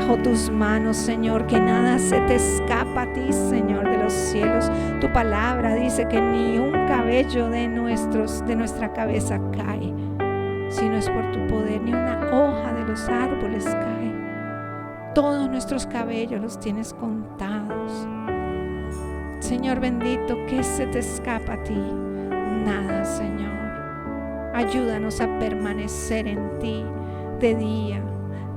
bajo tus manos, Señor, que nada se te escapa a ti, Señor de los cielos. Tu palabra dice que ni un cabello de nuestra cabeza cae, si no es por tu poder, ni una hoja de los árboles cae. Todos nuestros cabellos los tienes contados. Señor bendito, ¿qué se te escapa a ti? Nada, Señor. Ayúdanos a permanecer en ti de día,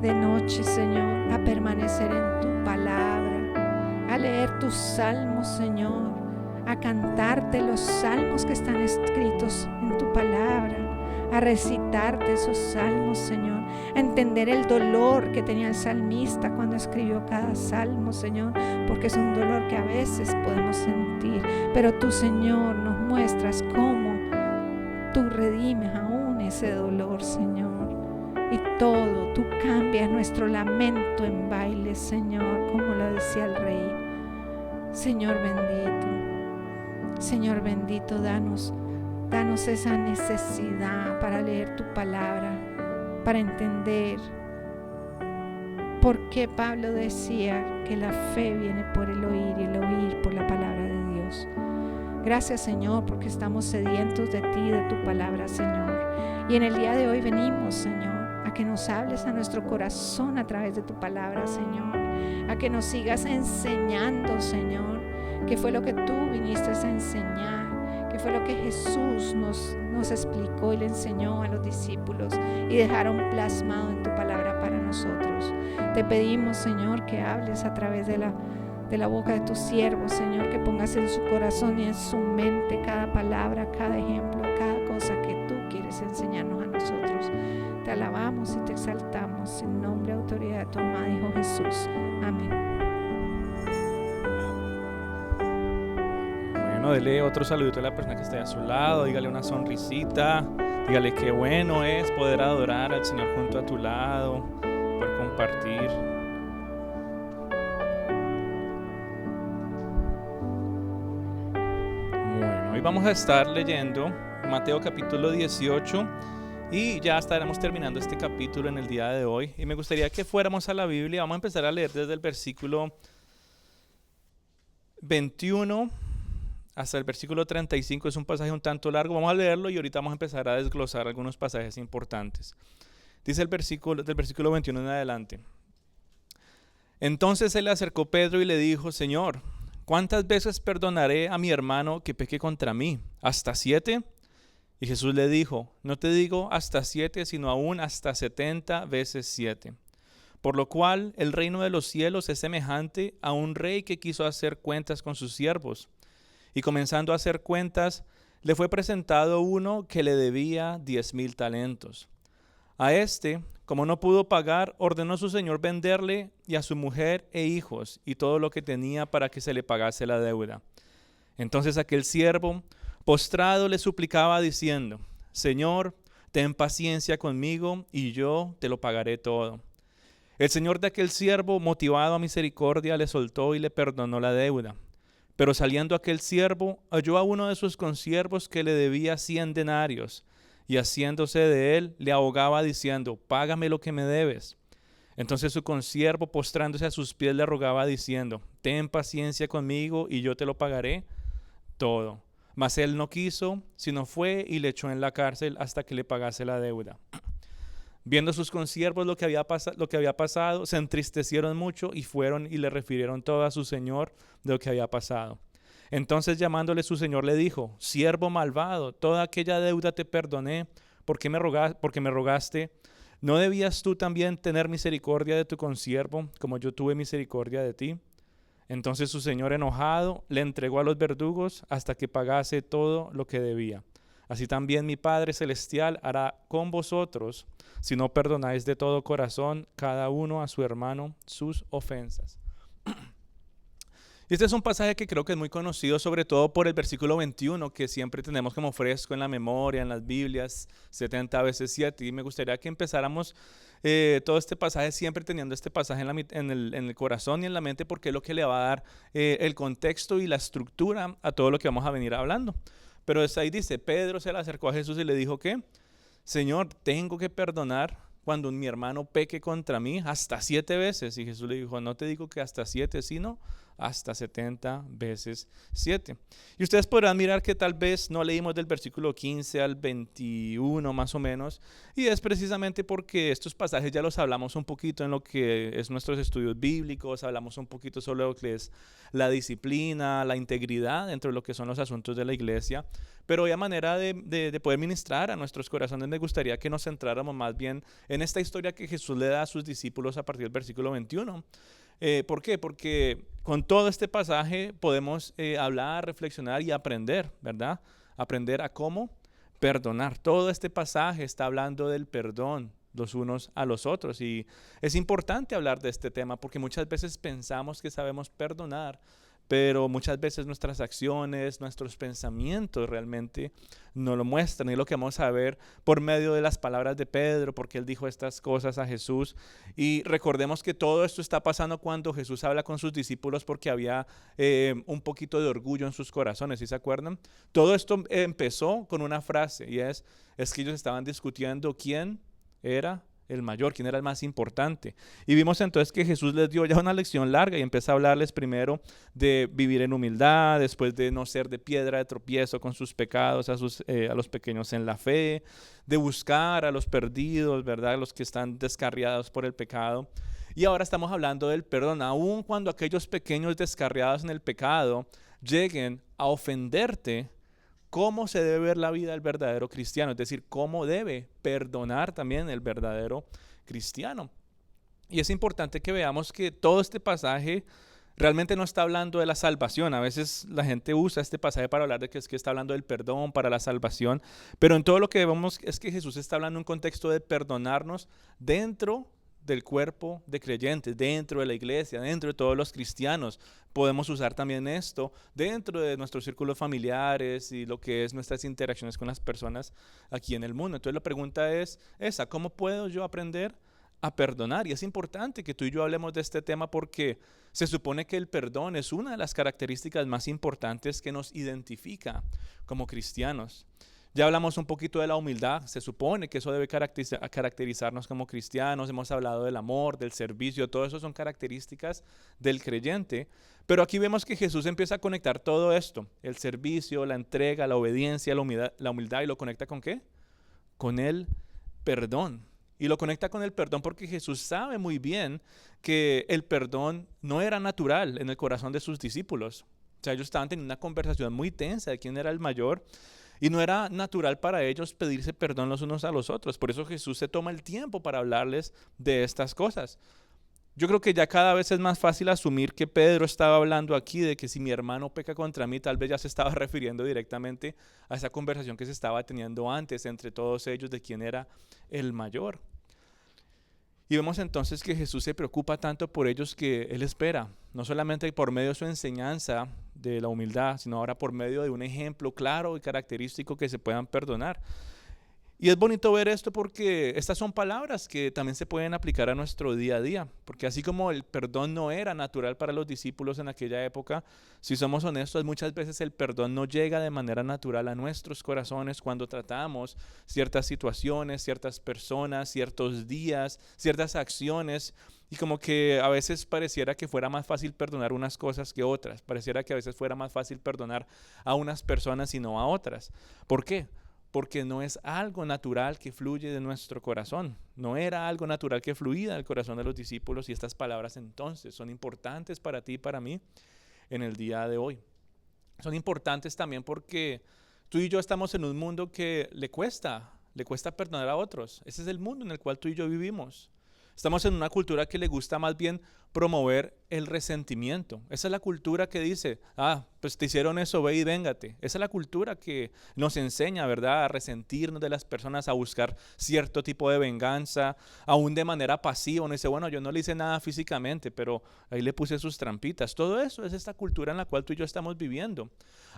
de noche, Señor, a permanecer en tu palabra, a leer tus salmos, Señor, a cantarte los salmos que están escritos en tu palabra, a recitarte esos salmos, Señor, a entender el dolor que tenía el salmista cuando escribió cada salmo, Señor, porque es un dolor que a veces podemos sentir, pero tú, Señor, nos muestras cómo tú redimes aún ese dolor, Señor, y todo, tú cambias nuestro lamento en baile, Señor, como lo decía el rey. Señor bendito, danos esa necesidad para leer tu palabra, para entender por qué Pablo decía que la fe viene por el oír y el oír por la palabra de Dios. Gracias, Señor, porque estamos sedientos de ti, de tu palabra, Señor. Y en el día de hoy venimos, Señor, a que nos hables a nuestro corazón a través de tu palabra, Señor, a que nos sigas enseñando, Señor, que fue lo que tú viniste a enseñar, que fue lo que Jesús nos explicó y le enseñó a los discípulos y dejaron plasmado en tu palabra para nosotros. Te pedimos, Señor, que hables a través de la boca de tus siervos, Señor, que pongas en su corazón y en su mente cada palabra, cada ejemplo, cada cosa que tú quieres enseñarnos a nosotros. Te alabamos y te exaltamos en nombre y autoridad de tu amado Hijo Jesús. Amén. Bueno, dele otro saludito a la persona que esté a su lado, dígale una sonrisita, dígale qué bueno es poder adorar al Señor junto a tu lado, poder compartir. Bueno, hoy vamos a estar leyendo Mateo capítulo 18 y ya estaremos terminando este capítulo en el día de hoy. Y me gustaría que fuéramos a la Biblia. Vamos a empezar a leer desde el versículo 21 hasta el versículo 35. Es un pasaje un tanto largo. Vamos a leerlo y ahorita vamos a empezar a desglosar algunos pasajes importantes. Dice el versículo, del versículo 21 en adelante. Entonces se le acercó Pedro y le dijo: Señor, ¿cuántas veces perdonaré a mi hermano que peque contra mí? ¿Hasta 7? Y Jesús le dijo: no te digo hasta 7, sino aún hasta 70 veces 7. Por lo cual el reino de los cielos es semejante a un rey que quiso hacer cuentas con sus siervos. Y comenzando a hacer cuentas, le fue presentado uno que le debía 10,000 talentos. A este, como no pudo pagar, ordenó su señor venderle y a su mujer e hijos y todo lo que tenía para que se le pagase la deuda. Entonces aquel siervo, postrado, le suplicaba diciendo: Señor, ten paciencia conmigo y yo te lo pagaré todo. El señor de aquel siervo, motivado a misericordia, le soltó y le perdonó la deuda. Pero saliendo aquel siervo, halló a uno de sus consiervos que le debía 100 denarios, y haciéndose de él, le ahogaba diciendo: págame lo que me debes. Entonces su consiervo, postrándose a sus pies, le rogaba diciendo: ten paciencia conmigo y yo te lo pagaré todo. Mas él no quiso, sino fue y le echó en la cárcel hasta que le pagase la deuda. Viendo sus consiervos lo que había pasado, se entristecieron mucho y fueron y le refirieron todo a su señor de lo que había pasado. Entonces llamándole su señor le dijo: siervo malvado, toda aquella deuda te perdoné, porque me rogaste. ¿No debías tú también tener misericordia de tu consiervo, como yo tuve misericordia de ti? Entonces su señor, enojado, le entregó a los verdugos hasta que pagase todo lo que debía. Así también mi Padre Celestial hará con vosotros, si no perdonáis de todo corazón cada uno a su hermano sus ofensas. Este es un pasaje que creo que es muy conocido, sobre todo por el versículo 21, que siempre tenemos como fresco en la memoria, en las Biblias, 70 veces 7. Y me gustaría que empezáramos todo este pasaje siempre teniendo este pasaje en el corazón y en la mente, porque es lo que le va a dar el contexto y la estructura a todo lo que vamos a venir hablando. Pero ahí dice: Pedro se le acercó a Jesús y le dijo: ¿qué? Señor, tengo que perdonar cuando mi hermano peque contra mí? Hasta 7 veces. Y Jesús le dijo, no te digo que hasta 7, sino hasta 70 veces 7. Y ustedes podrán mirar que tal vez no leímos del versículo 15 al 21 más o menos, y es precisamente porque estos pasajes ya los hablamos un poquito en lo que es nuestros estudios bíblicos, hablamos un poquito sobre lo que es la disciplina, la integridad dentro de lo que son los asuntos de la iglesia, pero hoy a manera de poder ministrar a nuestros corazones me gustaría que nos centráramos más bien en esta historia que Jesús le da a sus discípulos a partir del versículo 21. ¿Por qué? Porque con todo este pasaje podemos hablar, reflexionar y aprender, ¿verdad? Aprender a cómo perdonar. Todo este pasaje está hablando del perdón los unos a los otros, y es importante hablar de este tema porque muchas veces pensamos que sabemos perdonar, pero muchas veces nuestras acciones, nuestros pensamientos realmente no lo muestran, y lo que vamos a ver por medio de las palabras de Pedro, porque él dijo estas cosas a Jesús. Y recordemos que todo esto está pasando cuando Jesús habla con sus discípulos, porque había un poquito de orgullo en sus corazones, ¿sí se acuerdan? Todo esto empezó con una frase, y es que ellos estaban discutiendo quién era el mayor, quién era el más importante. Y vimos entonces que Jesús les dio ya una lección larga y empezó a hablarles primero de vivir en humildad, después de no ser de piedra de tropiezo con sus pecados a los pequeños en la fe, de buscar a los perdidos, ¿verdad? Los que están descarriados por el pecado. Y ahora estamos hablando del perdón, aun cuando aquellos pequeños descarriados en el pecado lleguen a ofenderte. ¿Cómo se debe ver la vida del verdadero cristiano? Es decir, ¿cómo debe perdonar también el verdadero cristiano? Y es importante que veamos que todo este pasaje realmente no está hablando de la salvación. A veces la gente usa este pasaje para hablar de que es que está hablando del perdón para la salvación, pero en todo lo que vemos es que Jesús está hablando en un contexto de perdonarnos dentro del cuerpo de creyentes, dentro de la iglesia, dentro de todos los cristianos. Podemos usar también esto dentro de nuestros círculos familiares y lo que es nuestras interacciones con las personas aquí en el mundo. Entonces la pregunta es esa: ¿cómo puedo yo aprender a perdonar? Y es importante que tú y yo hablemos de este tema porque se supone que el perdón es una de las características más importantes que nos identifica como cristianos. Ya hablamos un poquito de la humildad, se supone que eso debe caracterizarnos como cristianos. Hemos hablado del amor, del servicio, todo eso son características del creyente. Pero aquí vemos que Jesús empieza a conectar todo esto, el servicio, la entrega, la obediencia, la humildad, ¿y lo conecta con qué? Con el perdón. Y lo conecta con el perdón porque Jesús sabe muy bien que el perdón no era natural en el corazón de sus discípulos. O sea, ellos estaban teniendo una conversación muy tensa de quién era el mayor. Y no era natural para ellos pedirse perdón los unos a los otros. Por eso Jesús se toma el tiempo para hablarles de estas cosas. Yo creo que ya cada vez es más fácil asumir que Pedro estaba hablando aquí de que si mi hermano peca contra mí, tal vez ya se estaba refiriendo directamente a esa conversación que se estaba teniendo antes entre todos ellos de quién era el mayor. Y vemos entonces que Jesús se preocupa tanto por ellos que Él espera, no solamente por medio de su enseñanza de la humildad, sino ahora por medio de un ejemplo claro y característico que se puedan perdonar. Y es bonito ver esto porque estas son palabras que también se pueden aplicar a nuestro día a día, porque así como el perdón no era natural para los discípulos en aquella época, si somos honestos, muchas veces el perdón no llega de manera natural a nuestros corazones cuando tratamos ciertas situaciones, ciertas personas, ciertos días, ciertas acciones, y como que a veces pareciera que fuera más fácil perdonar unas cosas que otras, pareciera que a veces fuera más fácil perdonar a unas personas y no a otras. ¿Por qué? Porque no es algo natural que fluye de nuestro corazón. No era algo natural que fluía del corazón de los discípulos, y estas palabras entonces son importantes para ti y para mí en el día de hoy. Son importantes también porque tú y yo estamos en un mundo que le cuesta perdonar a otros. Ese es el mundo en el cual tú y yo vivimos. Estamos en una cultura que le gusta más bien promover el resentimiento. Esa es la cultura que dice, pues te hicieron eso, ve y véngate. Esa es la cultura que nos enseña, ¿verdad?, a resentirnos de las personas, a buscar cierto tipo de venganza, aún de manera pasiva. Uno dice, bueno, yo no le hice nada físicamente, pero ahí le puse sus trampitas. Todo eso es esta cultura en la cual tú y yo estamos viviendo.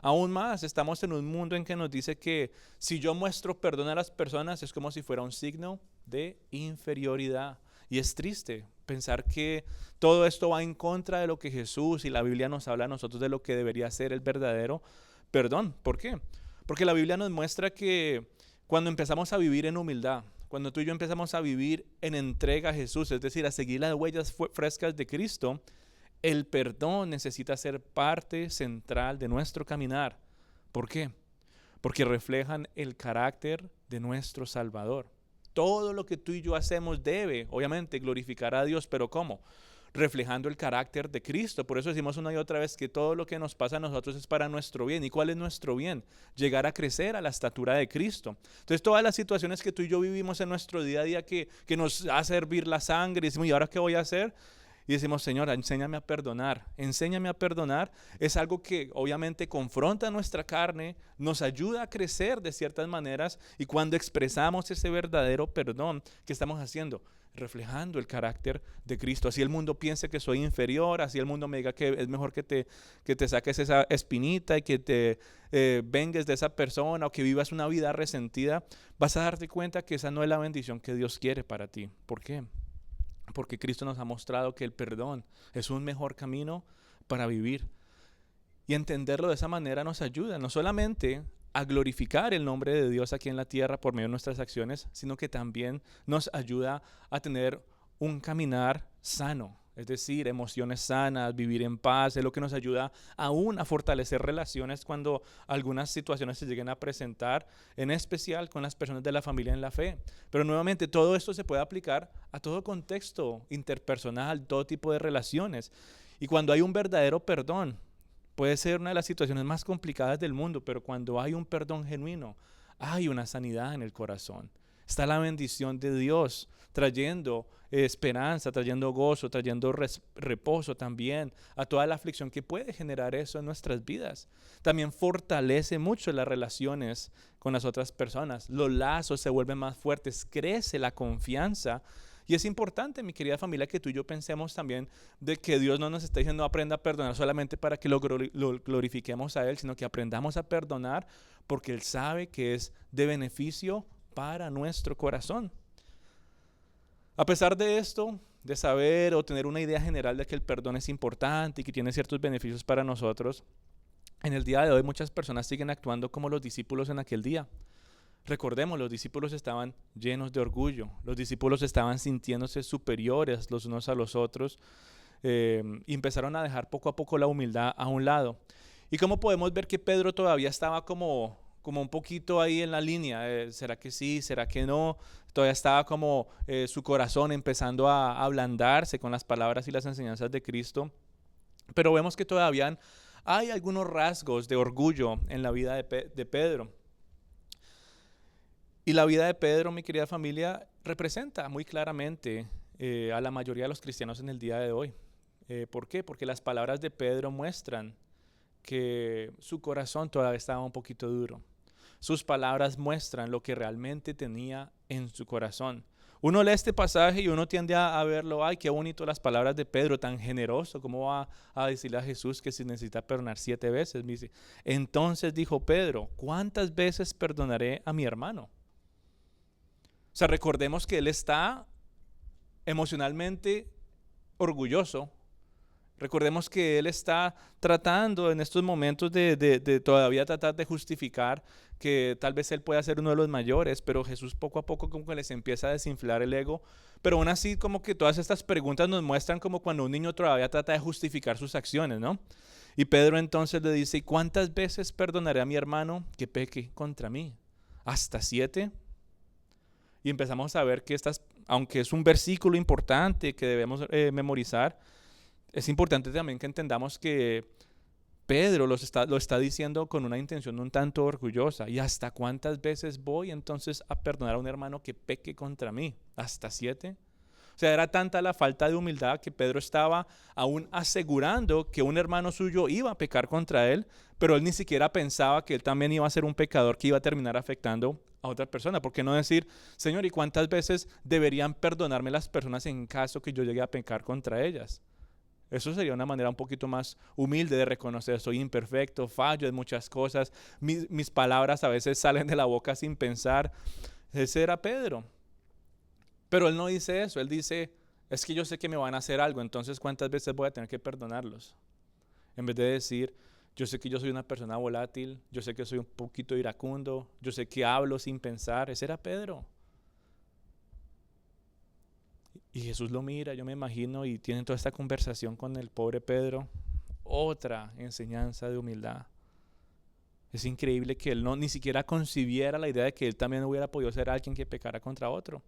Aún más, estamos en un mundo en que nos dice que si yo muestro perdón a las personas es como si fuera un signo de inferioridad. Y es triste pensar que todo esto va en contra de lo que Jesús y la Biblia nos habla a nosotros de lo que debería ser el verdadero perdón. ¿Por qué? Porque la Biblia nos muestra que cuando empezamos a vivir en humildad, cuando tú y yo empezamos a vivir en entrega a Jesús, es decir, a seguir las huellas frescas de Cristo, el perdón necesita ser parte central de nuestro caminar. ¿Por qué? Porque reflejan el carácter de nuestro Salvador. Todo lo que tú y yo hacemos debe, obviamente, glorificar a Dios, pero ¿cómo? Reflejando el carácter de Cristo. Por eso decimos una y otra vez que todo lo que nos pasa a nosotros es para nuestro bien. ¿Y cuál es nuestro bien? Llegar a crecer a la estatura de Cristo. Entonces todas las situaciones que tú y yo vivimos en nuestro día a día que nos hace hervir la sangre, y decimos, ¿y ahora qué voy a hacer? Y decimos, Señor, enséñame a perdonar. Enséñame a perdonar. Es algo que obviamente confronta nuestra carne, nos ayuda a crecer de ciertas maneras. Y cuando expresamos ese verdadero perdón, ¿qué estamos haciendo? Reflejando el carácter de Cristo. Así el mundo piense que soy inferior, así el mundo me diga que es mejor que te saques esa espinita y que te vengues de esa persona o que vivas una vida resentida. Vas a darte cuenta que esa no es la bendición que Dios quiere para ti. ¿Por qué? Porque Cristo nos ha mostrado que el perdón es un mejor camino para vivir. Y entenderlo de esa manera nos ayuda no solamente a glorificar el nombre de Dios aquí en la tierra por medio de nuestras acciones, sino que también nos ayuda a tener un caminar sano. Es decir, emociones sanas, vivir en paz, es lo que nos ayuda aún a fortalecer relaciones cuando algunas situaciones se lleguen a presentar, en especial con las personas de la familia en la fe. Pero nuevamente, todo esto se puede aplicar a todo contexto interpersonal, todo tipo de relaciones. Y cuando hay un verdadero perdón, puede ser una de las situaciones más complicadas del mundo, pero cuando hay un perdón genuino, hay una sanidad en el corazón. Está la bendición de Dios trayendo esperanza, trayendo gozo, trayendo reposo también a toda la aflicción que puede generar eso en nuestras vidas. También fortalece mucho las relaciones con las otras personas. Los lazos se vuelven más fuertes, crece la confianza. Y es importante, mi querida familia, que tú y yo pensemos también de que Dios no nos está diciendo aprenda a perdonar solamente para que lo glorifiquemos a Él, sino que aprendamos a perdonar porque Él sabe que es de beneficio para nuestro corazón. A pesar de esto, de saber o tener una idea general de que el perdón es importante y que tiene ciertos beneficios para nosotros, en el día de hoy muchas personas siguen actuando como los discípulos en aquel día. Recordemos, los discípulos estaban llenos de orgullo, los discípulos estaban sintiéndose superiores los unos a los otros y empezaron a dejar poco a poco la humildad a un lado. Y como podemos ver que Pedro todavía estaba como un poquito ahí en la línea, ¿será que sí? ¿Será que no? Todavía estaba como su corazón empezando a ablandarse con las palabras y las enseñanzas de Cristo. Pero vemos que todavía hay algunos rasgos de orgullo en la vida de Pedro. Y la vida de Pedro, mi querida familia, representa muy claramente a la mayoría de los cristianos en el día de hoy. ¿Por qué? Porque las palabras de Pedro muestran que su corazón todavía estaba un poquito duro. Sus palabras muestran lo que realmente tenía en su corazón. Uno lee este pasaje y uno tiende a verlo, ay, qué bonito las palabras de Pedro, tan generoso, ¿cómo va a decirle a Jesús que si necesita perdonar 7 veces? Me dice, entonces dijo Pedro, ¿cuántas veces perdonaré a mi hermano? O sea, recordemos que él está emocionalmente orgulloso. Recordemos que él está tratando en estos momentos de todavía tratar de justificar que tal vez él pueda ser uno de los mayores, pero Jesús poco a poco como que les empieza a desinflar el ego. Pero aún así como que todas estas preguntas nos muestran como cuando un niño todavía trata de justificar sus acciones, ¿no? Y Pedro entonces le dice, ¿y cuántas veces perdonaré a mi hermano que peque contra mí? ¿Hasta 7? Y empezamos a ver que aunque es un versículo importante que debemos memorizar, es importante también que entendamos que Pedro lo está diciendo con una intención un tanto orgullosa. ¿Y hasta cuántas veces voy entonces a perdonar a un hermano que peque contra mí? ¿Hasta 7? O sea, era tanta la falta de humildad que Pedro estaba aún asegurando que un hermano suyo iba a pecar contra él, pero él ni siquiera pensaba que él también iba a ser un pecador que iba a terminar afectando a otra persona. ¿Por qué no decir, Señor, ¿y cuántas veces deberían perdonarme las personas en caso que yo llegue a pecar contra ellas? Eso sería una manera un poquito más humilde de reconocer, soy imperfecto, fallo en muchas cosas, mis palabras a veces salen de la boca sin pensar. Ese era Pedro. Pero él no dice eso, él dice, es que yo sé que me van a hacer algo, entonces ¿cuántas veces voy a tener que perdonarlos? En vez de decir, yo sé que yo soy una persona volátil, yo sé que soy un poquito iracundo, yo sé que hablo sin pensar. Ese era Pedro. Y Jesús lo mira, yo me imagino, y tienen toda esta conversación con el pobre Pedro. Otra enseñanza de humildad. Es increíble que él ni siquiera concibiera la idea de que él también hubiera podido ser alguien que pecara contra otro.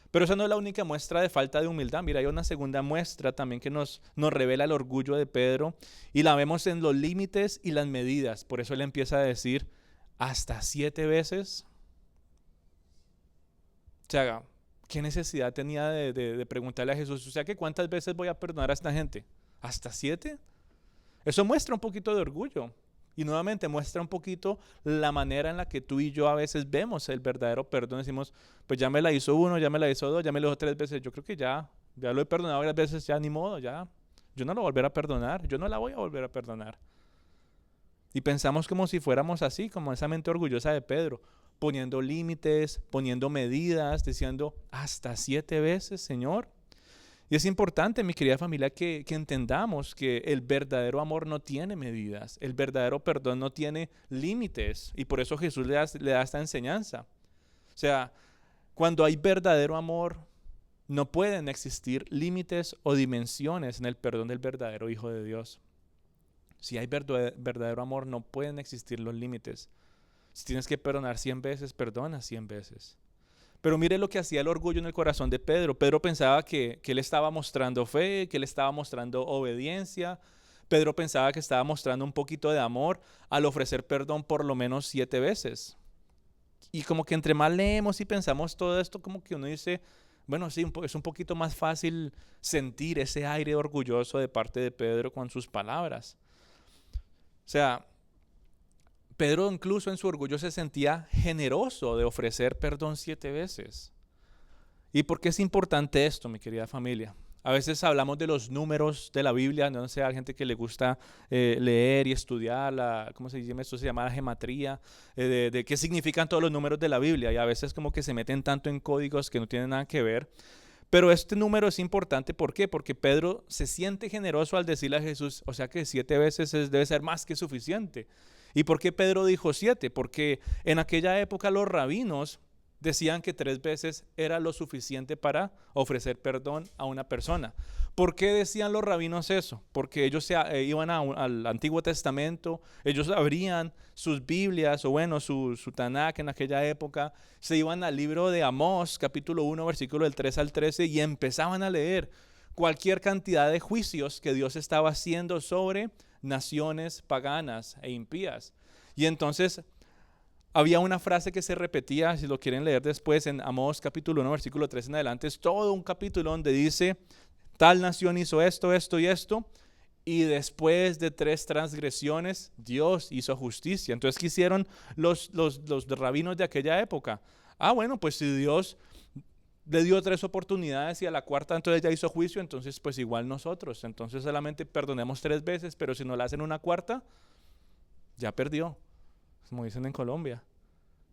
Pero esa no es la única muestra de falta de humildad. Mira, hay una segunda muestra también que nos revela el orgullo de Pedro, y la vemos en los límites y las medidas. Por eso él empieza a decir, hasta 7 veces. O sea, ¿qué necesidad tenía de preguntarle a Jesús? O sea, que ¿cuántas veces voy a perdonar a esta gente? ¿Hasta 7? Eso muestra un poquito de orgullo. Y nuevamente muestra un poquito la manera en la que tú y yo a veces vemos el verdadero perdón. Decimos, pues ya me la hizo 1, ya me la hizo 2, ya me la hizo 3 veces. Yo creo que ya lo he perdonado varias veces, ya ni modo, ya. Yo no lo voy a volver a perdonar, yo no la voy a volver a perdonar. Y pensamos como si fuéramos así, como esa mente orgullosa de Pedro, poniendo límites, poniendo medidas, diciendo hasta 7 veces, Señor. Y es importante, mi querida familia, que entendamos que el verdadero amor no tiene medidas, el verdadero perdón no tiene límites, y por eso Jesús le da esta enseñanza. O sea, cuando hay verdadero amor, no pueden existir límites o dimensiones en el perdón del verdadero Hijo de Dios. Si hay verdadero amor, no pueden existir los límites. Si tienes que perdonar 100 veces, perdona 100 veces. Pero mire lo que hacía el orgullo en el corazón de Pedro. Pedro pensaba que él estaba mostrando fe, que él estaba mostrando obediencia. Pedro pensaba que estaba mostrando un poquito de amor al ofrecer perdón por lo menos 7 veces. Y como que entre más leemos y pensamos todo esto, como que uno dice, bueno, sí, es un poquito más fácil sentir ese aire orgulloso de parte de Pedro con sus palabras. O sea, Pedro incluso en su orgullo se sentía generoso de ofrecer perdón 7 veces. ¿Y por qué es importante esto, mi querida familia? A veces hablamos de los números de la Biblia, no sé, hay gente que le gusta leer y estudiar, ¿cómo se llama? Esto se llama la gematría, de qué significan todos los números de la Biblia, y a veces como que se meten tanto en códigos que no tienen nada que ver. Pero este número es importante, ¿por qué? Porque Pedro se siente generoso al decirle a Jesús, o sea que 7 veces debe ser más que suficiente. ¿Y por qué Pedro dijo 7? Porque en aquella época los rabinos decían que 3 veces era lo suficiente para ofrecer perdón a una persona. ¿Por qué decían los rabinos eso? Porque ellos iban al Antiguo Testamento, ellos abrían sus Biblias, o bueno, su Tanakh en aquella época, se iban al libro de Amós, capítulo 1, versículo del 3 al 13, y empezaban a leer cualquier cantidad de juicios que Dios estaba haciendo sobre naciones paganas e impías. Y entonces había una frase que se repetía, si lo quieren leer después, en Amós capítulo 1, versículo 3 en adelante, es todo un capítulo donde dice, tal nación hizo esto, esto y esto, y después de 3 transgresiones, Dios hizo justicia. Entonces, ¿qué hicieron los rabinos de aquella época? Bueno, pues si Dios le dio 3 oportunidades y a la 4ª entonces ya hizo juicio, entonces pues igual nosotros, entonces solamente perdonemos 3 veces, pero si no la hacen una 4ª, ya perdió, como dicen en Colombia.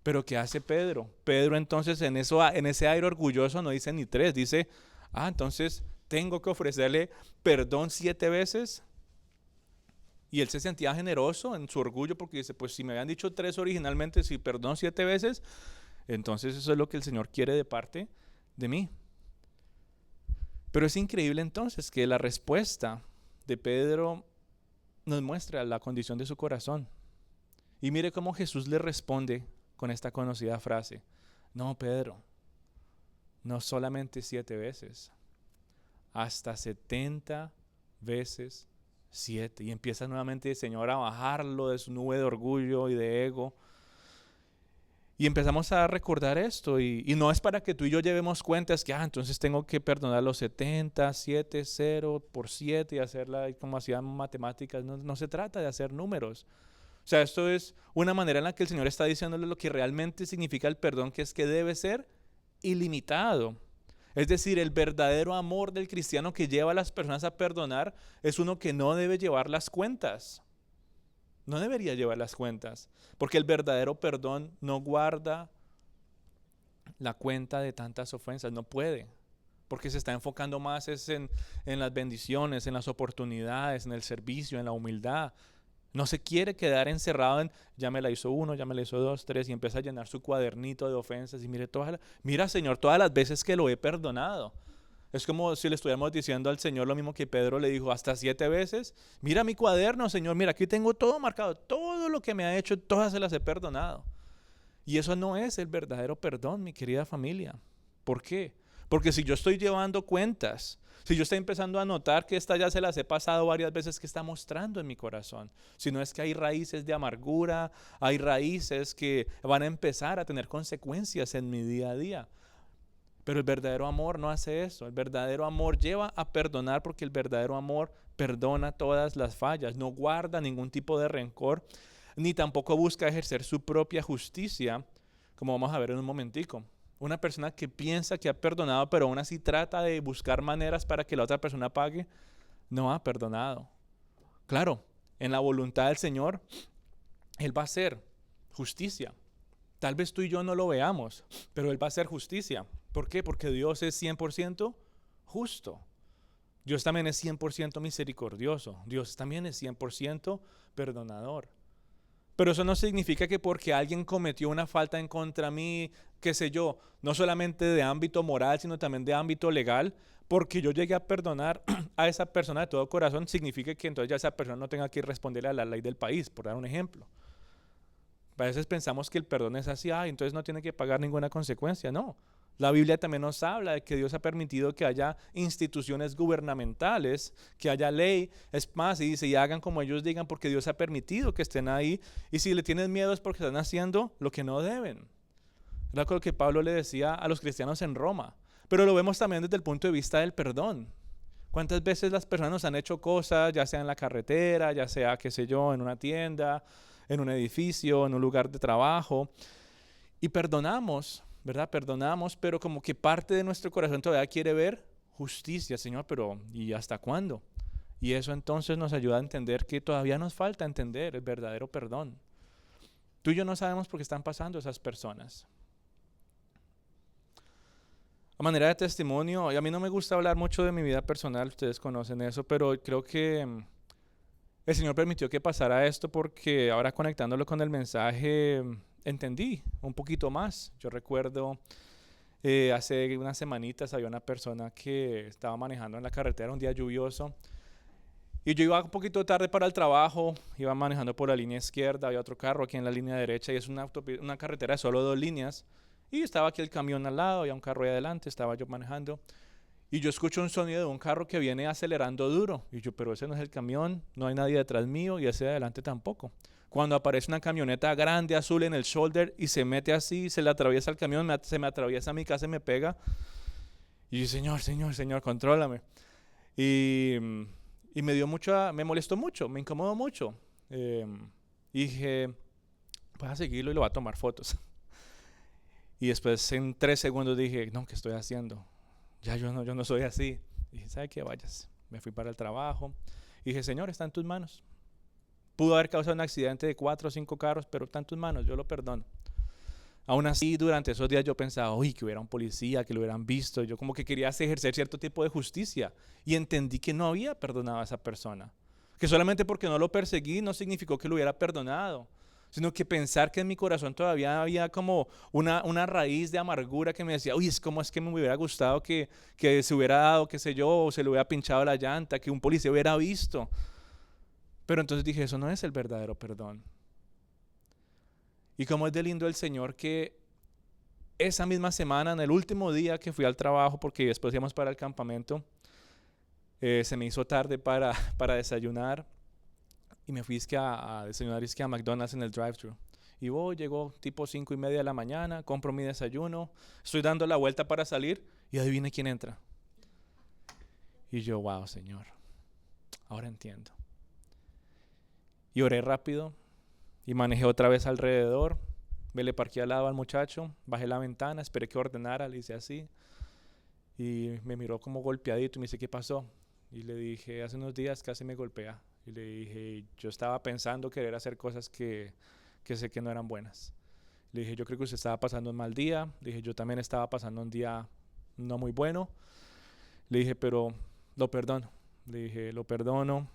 Pero ¿qué hace Pedro? Pedro entonces en ese aire orgulloso no dice ni 3, dice, entonces tengo que ofrecerle perdón 7 veces. Y él se sentía generoso en su orgullo porque dice, pues si me habían dicho 3 originalmente, si perdón 7 veces, entonces eso es lo que el Señor quiere de parte de mí. Pero es increíble entonces que la respuesta de Pedro nos muestra la condición de su corazón. Y mire cómo Jesús le responde con esta conocida frase, no, Pedro, no solamente 7 veces, hasta 70 veces 7. Y empieza nuevamente el Señor a bajarlo de su nube de orgullo y de ego. Y empezamos a recordar esto, y no es para que tú y yo llevemos cuentas que, entonces tengo que perdonar los 70, 7, 0 por 7 y hacerla como hacían matemáticas. No se trata de hacer números. O sea, esto es una manera en la que el Señor está diciéndole lo que realmente significa el perdón, que es que debe ser ilimitado. Es decir, el verdadero amor del cristiano que lleva a las personas a perdonar es uno que no debe llevar las cuentas. No debería llevar las cuentas, porque el verdadero perdón no guarda la cuenta de tantas ofensas, no puede, porque se está enfocando más en las bendiciones, en las oportunidades, en el servicio, en la humildad. No se quiere quedar encerrado en, ya me la hizo 1, ya me la hizo 2, 3, y empieza a llenar su cuadernito de ofensas, y mira Señor, todas las veces que lo he perdonado. Es como si le estuviéramos diciendo al Señor lo mismo que Pedro le dijo hasta 7 veces. Mira mi cuaderno, Señor, mira, aquí tengo todo marcado, todo lo que me ha hecho, todas se las he perdonado. Y eso no es el verdadero perdón, mi querida familia. ¿Por qué? Porque si yo estoy llevando cuentas, si yo estoy empezando a notar que esta ya se las he pasado varias veces, ¿qué está mostrando en mi corazón? Si no es que hay raíces de amargura, hay raíces que van a empezar a tener consecuencias en mi día a día. Pero el verdadero amor no hace eso. El verdadero amor lleva a perdonar porque el verdadero amor perdona todas las fallas, no guarda ningún tipo de rencor, ni tampoco busca ejercer su propia justicia, como vamos a ver en un momentico. Una persona que piensa que ha perdonado, pero aún así trata de buscar maneras para que la otra persona pague, no ha perdonado. Claro, en la voluntad del Señor, Él va a hacer justicia. Tal vez tú y yo no lo veamos, pero Él va a hacer justicia. ¿Por qué? Porque Dios es 100% justo. Dios también es 100% misericordioso. Dios también es 100% perdonador. Pero eso no significa que porque alguien cometió una falta en contra mí, qué sé yo, no solamente de ámbito moral, sino también de ámbito legal, porque yo llegué a perdonar a esa persona de todo corazón, significa que entonces ya esa persona no tenga que responderle a la ley del país, por dar un ejemplo. A veces pensamos que el perdón es así, entonces no tiene que pagar ninguna consecuencia. No, la Biblia también nos habla de que Dios ha permitido que haya instituciones gubernamentales, que haya ley. Es más, y dice, y hagan como ellos digan, porque Dios ha permitido que estén ahí. Y si le tienen miedo es porque están haciendo lo que no deben. Era lo que Pablo le decía a los cristianos en Roma. Pero lo vemos también desde el punto de vista del perdón. ¿Cuántas veces las personas nos han hecho cosas, ya sea en la carretera, ya sea, qué sé yo, en una tienda, en un edificio, en un lugar de trabajo, y perdonamos, ¿verdad? Perdonamos, pero como que parte de nuestro corazón todavía quiere ver justicia, Señor, pero ¿y hasta cuándo? Y eso entonces nos ayuda a entender que todavía nos falta entender el verdadero perdón. Tú y yo no sabemos por qué están pasando esas personas. A manera de testimonio, y a mí no me gusta hablar mucho de mi vida personal, ustedes conocen eso, pero creo que el Señor permitió que pasara esto porque ahora conectándolo con el mensaje entendí un poquito más. Yo recuerdo hace unas semanitas había una persona que estaba manejando en la carretera un día lluvioso y yo iba un poquito tarde para el trabajo, iba manejando por la línea izquierda, había otro carro aquí en la línea derecha y es una carretera de solo 2 líneas y estaba aquí el camión al lado, había un carro ahí adelante, estaba yo manejando. Y yo escucho un sonido de un carro que viene acelerando duro. Y yo, pero ese no es el camión, no hay nadie detrás mío y ese de adelante tampoco. Cuando aparece una camioneta grande azul en el shoulder y se mete así, se le atraviesa el camión, se me atraviesa a mi casa y me pega. Y yo, Señor, contrólame. Y me molestó mucho, me incomodó mucho. Y dije, voy a seguirlo y lo voy a tomar fotos. Y después en 3 segundos dije, no, ¿qué estoy haciendo? Ya yo no soy así. Dije, ¿sabe qué? Vayas. Me fui para el trabajo. Y dije, Señor, está en tus manos. Pudo haber causado un accidente de 4 o 5 carros, pero está en tus manos, yo lo perdono. Aún así, durante esos días yo pensaba, uy, que hubiera un policía, que lo hubieran visto. Yo como que quería ejercer cierto tipo de justicia. Y entendí que no había perdonado a esa persona. Que solamente porque no lo perseguí no significó que lo hubiera perdonado. Sino que pensar que en mi corazón todavía había como una raíz de amargura que me decía, uy, ¿cómo es que me hubiera gustado que se hubiera dado, qué sé yo, o se le hubiera pinchado la llanta, que un policía hubiera visto? Pero entonces dije, eso no es el verdadero perdón. Y como es de lindo el Señor que esa misma semana, en el último día que fui al trabajo, porque después íbamos para el campamento, se me hizo tarde para desayunar. Y me fui a desayunar a McDonald's en el drive-thru. Y llegó tipo 5:30 de la mañana, compro mi desayuno, estoy dando la vuelta para salir y adivine quién entra. Y yo, wow, Señor, ahora entiendo. Y oré rápido y manejé otra vez alrededor, me le parqué al lado al muchacho, bajé la ventana, esperé que ordenara, le hice así. Y me miró como golpeadito y me dice, ¿qué pasó? Y le dije, hace unos días casi me golpea. Y le dije, yo estaba pensando querer hacer cosas que sé que no eran buenas. Le dije, yo creo que usted estaba pasando un mal día. Le dije, yo también estaba pasando un día no muy bueno. Le dije, pero lo perdono. Le dije, lo perdono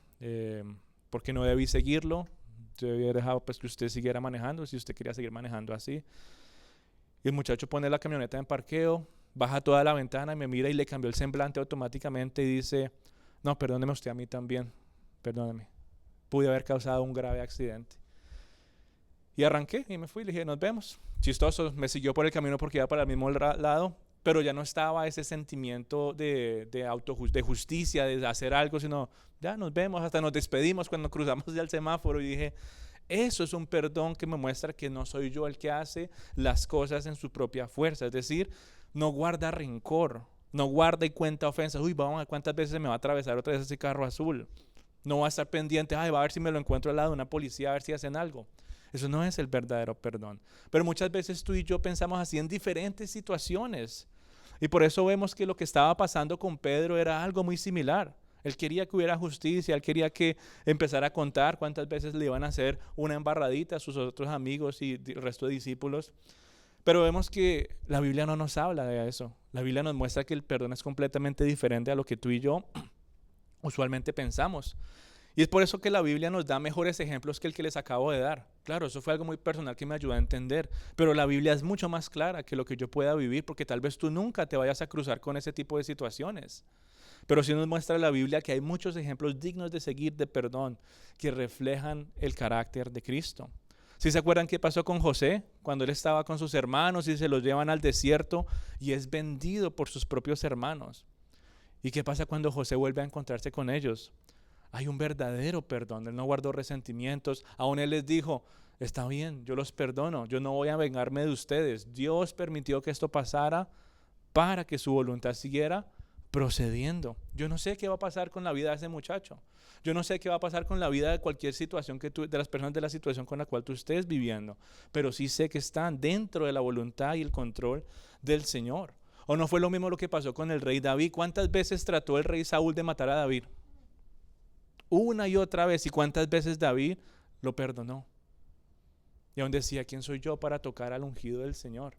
porque no debí seguirlo. Yo debía dejado pues, que usted siguiera manejando, si usted quería seguir manejando así. Y el muchacho pone la camioneta en parqueo, baja toda la ventana y me mira y le cambió el semblante automáticamente y dice, no, perdóneme usted a mí también, perdóneme, pude haber causado un grave accidente. Y arranqué y me fui, le dije, nos vemos. Chistoso, me siguió por el camino porque iba para el mismo lado, pero ya no estaba ese sentimiento de justicia, de hacer algo, sino ya nos vemos, hasta nos despedimos cuando cruzamos ya el semáforo. Y dije, eso es un perdón que me muestra que no soy yo el que hace las cosas en su propia fuerza. Es decir, no guarda rencor, no guarda y cuenta ofensas. Uy, vamos a ver cuántas veces me va a atravesar otra vez ese carro azul. No va a estar pendiente, ay, va a ver si me lo encuentro al lado de una policía, a ver si hacen algo. Eso no es el verdadero perdón. Pero muchas veces tú y yo pensamos así en diferentes situaciones. Y por eso vemos que lo que estaba pasando con Pedro era algo muy similar. Él quería que hubiera justicia, él quería que empezara a contar cuántas veces le iban a hacer una embarradita a sus otros amigos y el resto de discípulos. Pero vemos que la Biblia no nos habla de eso. La Biblia nos muestra que el perdón es completamente diferente a lo que tú y yo usualmente pensamos. Y es por eso que la Biblia nos da mejores ejemplos que el que les acabo de dar. Claro, eso fue algo muy personal que me ayudó a entender, pero la Biblia es mucho más clara que lo que yo pueda vivir, porque tal vez tú nunca te vayas a cruzar con ese tipo de situaciones. Pero sí nos muestra la Biblia que hay muchos ejemplos dignos de seguir de perdón que reflejan el carácter de Cristo. ¿Sí se acuerdan qué pasó con José? Cuando él estaba con sus hermanos y se los llevan al desierto y es vendido por sus propios hermanos. ¿Y qué pasa cuando José vuelve a encontrarse con ellos? Hay un verdadero perdón, él no guardó resentimientos, aún él les dijo, está bien, yo los perdono, yo no voy a vengarme de ustedes, Dios permitió que esto pasara para que su voluntad siguiera procediendo. Yo no sé qué va a pasar con la vida de ese muchacho, yo no sé qué va a pasar con la vida de cualquier situación de las personas de la situación con la cual tú estés viviendo, pero sí sé que están dentro de la voluntad y el control del Señor. ¿O no fue lo mismo lo que pasó con el rey David? ¿Cuántas veces trató el rey Saúl de matar a David? Una y otra vez. ¿Y cuántas veces David lo perdonó? Y aún decía, ¿quién soy yo para tocar al ungido del Señor?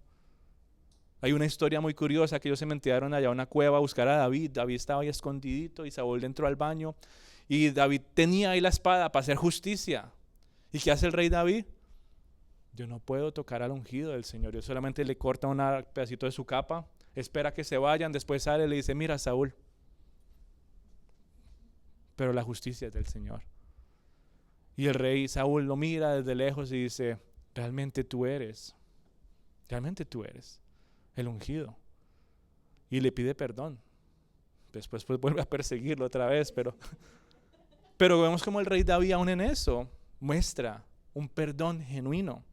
Hay una historia muy curiosa que ellos se metieron allá a una cueva a buscar a David. David estaba ahí escondidito y Saúl entró al baño y David tenía ahí la espada para hacer justicia. ¿Y qué hace el rey David? Yo no puedo tocar al ungido del Señor. Yo solamente le corta un pedacito de su capa, espera que se vayan, después sale y le dice, mira Saúl, pero la justicia es del Señor. Y el rey Saúl lo mira desde lejos y dice, realmente tú eres el ungido. Y le pide perdón. Después pues vuelve a perseguirlo otra vez, pero vemos como el rey David aún en eso muestra un perdón genuino.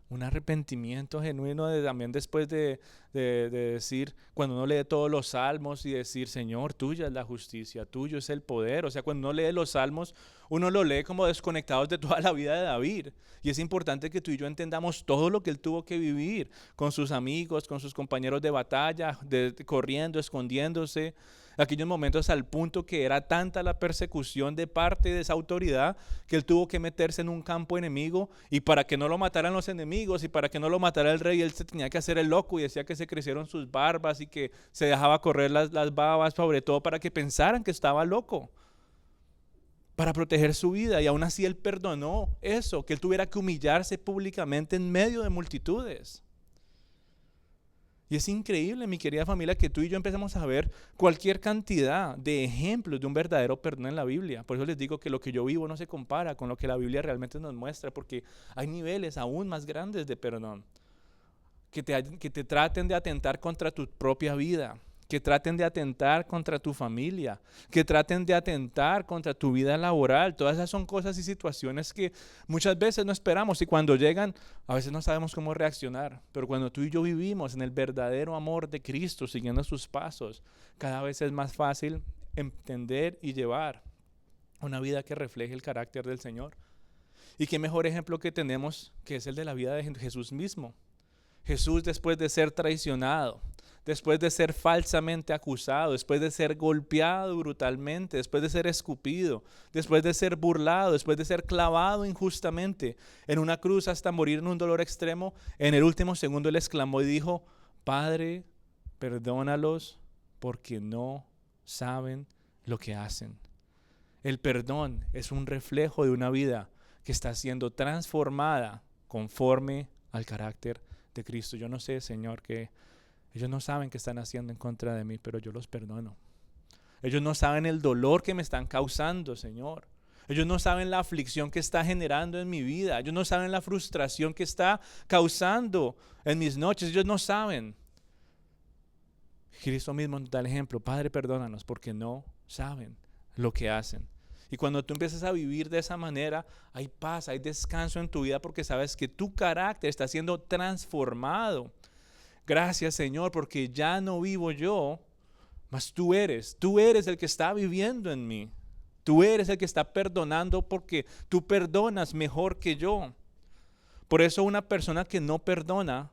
Un arrepentimiento genuino también después de decir, cuando uno lee todos los salmos y decir, Señor, tuya es la justicia, tuyo es el poder. O sea, cuando uno lee los salmos, uno lo lee como desconectados de toda la vida de David. Y es importante que tú y yo entendamos todo lo que él tuvo que vivir con sus amigos, con sus compañeros de batalla, corriendo, escondiéndose. Aquellos momentos al punto que era tanta la persecución de parte de esa autoridad que él tuvo que meterse en un campo enemigo y para que no lo mataran los enemigos y para que no lo matara el rey, él se tenía que hacer el loco y decía que se crecieron sus barbas y que se dejaba correr las babas, sobre todo para que pensaran que estaba loco, para proteger su vida. Y aún así él perdonó eso, que él tuviera que humillarse públicamente en medio de multitudes. Y es increíble, mi querida familia, que tú y yo empezamos a ver cualquier cantidad de ejemplos de un verdadero perdón en la Biblia. Por eso les digo que lo que yo vivo no se compara con lo que la Biblia realmente nos muestra, porque hay niveles aún más grandes de perdón. Que te traten de atentar contra tu propia vida, que traten de atentar contra tu familia, que traten de atentar contra tu vida laboral. Todas esas son cosas y situaciones que muchas veces no esperamos y cuando llegan a veces no sabemos cómo reaccionar. Pero cuando tú y yo vivimos en el verdadero amor de Cristo, siguiendo sus pasos, cada vez es más fácil entender y llevar una vida que refleje el carácter del Señor. Y qué mejor ejemplo que tenemos que es el de la vida de Jesús mismo. Jesús, después de ser traicionado, después de ser falsamente acusado, después de ser golpeado brutalmente, después de ser escupido, después de ser burlado, después de ser clavado injustamente en una cruz hasta morir en un dolor extremo, en el último segundo él exclamó y dijo, Padre, perdónalos porque no saben lo que hacen. El perdón es un reflejo de una vida que está siendo transformada conforme al carácter de Cristo. Yo no sé, Señor, qué Ellos no saben qué están haciendo en contra de mí, pero yo los perdono. Ellos no saben el dolor que me están causando, Señor. Ellos no saben la aflicción que está generando en mi vida. Ellos no saben la frustración que está causando en mis noches. Ellos no saben. Cristo mismo nos da el ejemplo. Padre, perdónanos porque no saben lo que hacen. Y cuando tú empiezas a vivir de esa manera, hay paz, hay descanso en tu vida porque sabes que tu carácter está siendo transformado. Gracias, Señor, porque ya no vivo yo, mas tú eres el que está viviendo en mí. Tú eres el que está perdonando porque tú perdonas mejor que yo. Por eso una persona que no perdona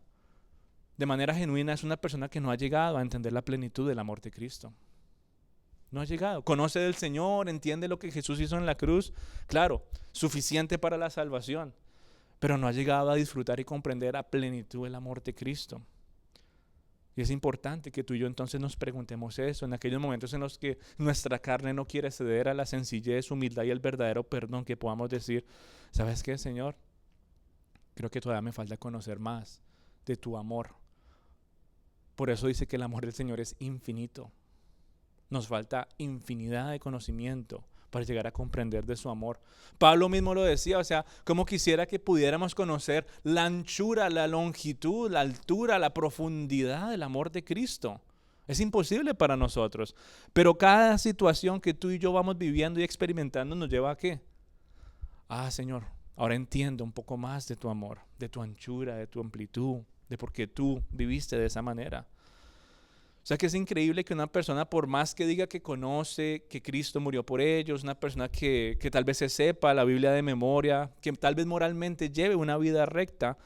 de manera genuina es una persona que no ha llegado a entender la plenitud del amor de Cristo. No ha llegado. Conoce del Señor, entiende lo que Jesús hizo en la cruz. Claro, suficiente para la salvación. Pero no ha llegado a disfrutar y comprender a plenitud el amor de Cristo. Y es importante que tú y yo entonces nos preguntemos eso en aquellos momentos en los que nuestra carne no quiere ceder a la sencillez, humildad y el verdadero perdón, que podamos decir, ¿sabes qué, Señor? Creo que todavía me falta conocer más de tu amor. Por eso dice que el amor del Señor es infinito. Nos falta infinidad de conocimiento para llegar a comprender de su amor. Pablo mismo lo decía, o sea, como quisiera que pudiéramos conocer la anchura, la longitud, la altura, la profundidad del amor de Cristo. Es imposible para nosotros, pero cada situación que tú y yo vamos viviendo y experimentando nos lleva a ¿qué? Señor, ahora entiendo un poco más de tu amor, de tu anchura, de tu amplitud, de por qué tú viviste de esa manera. O sea que es increíble que una persona, por más que diga que conoce que Cristo murió por ellos, una persona que tal vez se sepa la Biblia de memoria, que tal vez moralmente lleve una vida recta,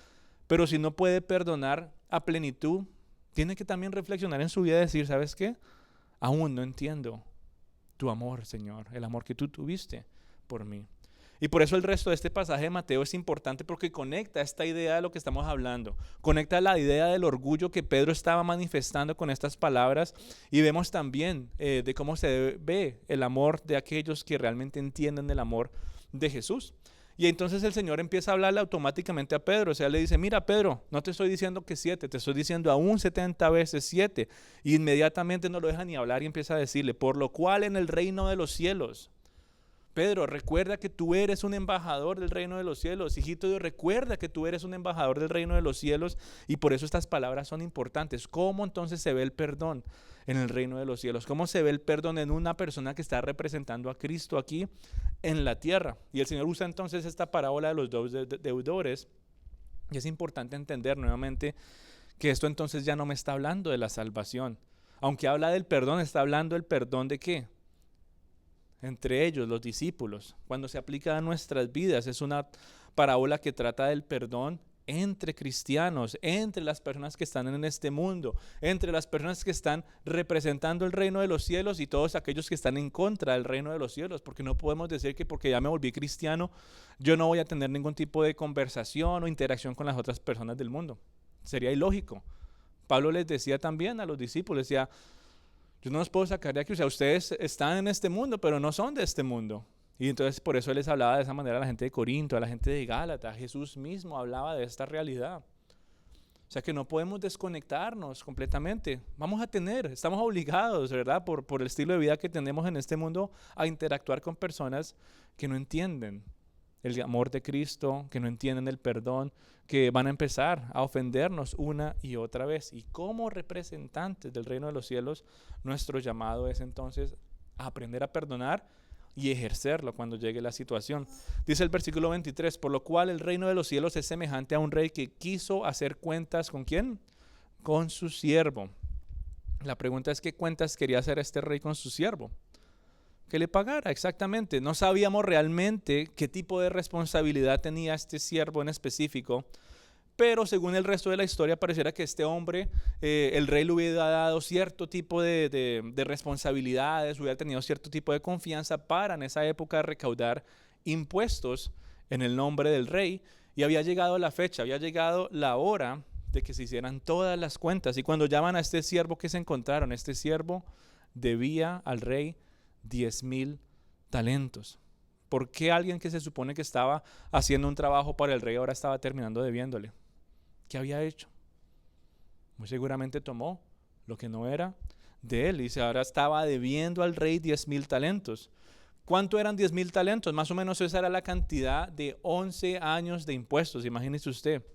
pero si no puede perdonar a plenitud, tiene que también reflexionar en su vida y decir, ¿sabes qué? Aún no entiendo tu amor, Señor, el amor que tú tuviste por mí. Y por eso el resto de este pasaje de Mateo es importante porque conecta esta idea de lo que estamos hablando. Conecta la idea del orgullo que Pedro estaba manifestando con estas palabras y vemos también de cómo se ve el amor de aquellos que realmente entienden el amor de Jesús. Y entonces el Señor empieza a hablarle automáticamente a Pedro. O sea, le dice, mira Pedro, no te estoy diciendo que 7, te estoy diciendo aún 70 veces 7. Y inmediatamente no lo deja ni hablar y empieza a decirle, por lo cual en el reino de los cielos. Pedro, recuerda que tú eres un embajador del reino de los cielos. Hijito Dios, recuerda que tú eres un embajador del reino de los cielos y por eso estas palabras son importantes. ¿Cómo entonces se ve el perdón en el reino de los cielos? ¿Cómo se ve el perdón en una persona que está representando a Cristo aquí en la tierra? Y el Señor usa entonces esta parábola de los dos deudores y es importante entender nuevamente que esto entonces ya no me está hablando de la salvación. Aunque habla del perdón, está hablando del perdón ¿de qué? Entre ellos, los discípulos. Cuando se aplica a nuestras vidas, es una parábola que trata del perdón entre cristianos, entre las personas que están en este mundo, entre las personas que están representando el reino de los cielos y todos aquellos que están en contra del reino de los cielos, porque no podemos decir que porque ya me volví cristiano, yo no voy a tener ningún tipo de conversación o interacción con las otras personas del mundo. Sería ilógico. Pablo les decía también a los discípulos, decía, yo no los puedo sacar de aquí, o sea, ustedes están en este mundo, pero no son de este mundo. Y entonces por eso les hablaba de esa manera a la gente de Corinto, a la gente de Gálatas. Jesús mismo hablaba de esta realidad. O sea que no podemos desconectarnos completamente. Estamos obligados, ¿verdad? Por el estilo de vida que tenemos en este mundo a interactuar con personas que no entienden el amor de Cristo, que no entienden el perdón, que van a empezar a ofendernos una y otra vez. Y como representantes del reino de los cielos, nuestro llamado es entonces aprender a perdonar y ejercerlo cuando llegue la situación. Dice el versículo 23, por lo cual el reino de los cielos es semejante a un rey que quiso hacer cuentas ¿con quién? Con su siervo. La pregunta es, ¿qué cuentas quería hacer este rey con su siervo? Que le pagara, exactamente. No sabíamos realmente qué tipo de responsabilidad tenía este siervo en específico, pero según el resto de la historia pareciera que este hombre, el rey le hubiera dado cierto tipo de responsabilidades, hubiera tenido cierto tipo de confianza para en esa época recaudar impuestos en el nombre del rey, y había llegado la fecha, había llegado la hora de que se hicieran todas las cuentas. Y cuando llaman a este siervo que se encontraron, este siervo debía al rey 10,000 talentos. ¿Por qué alguien que se supone que estaba haciendo un trabajo para el rey ahora estaba terminando debiéndole? ¿Qué había hecho? Muy seguramente tomó lo que no era de él. Dice, ahora estaba debiendo al rey 10,000 talentos. ¿Cuánto eran 10,000 talentos? Más o menos esa era la cantidad de 11 años de impuestos, imagínese usted.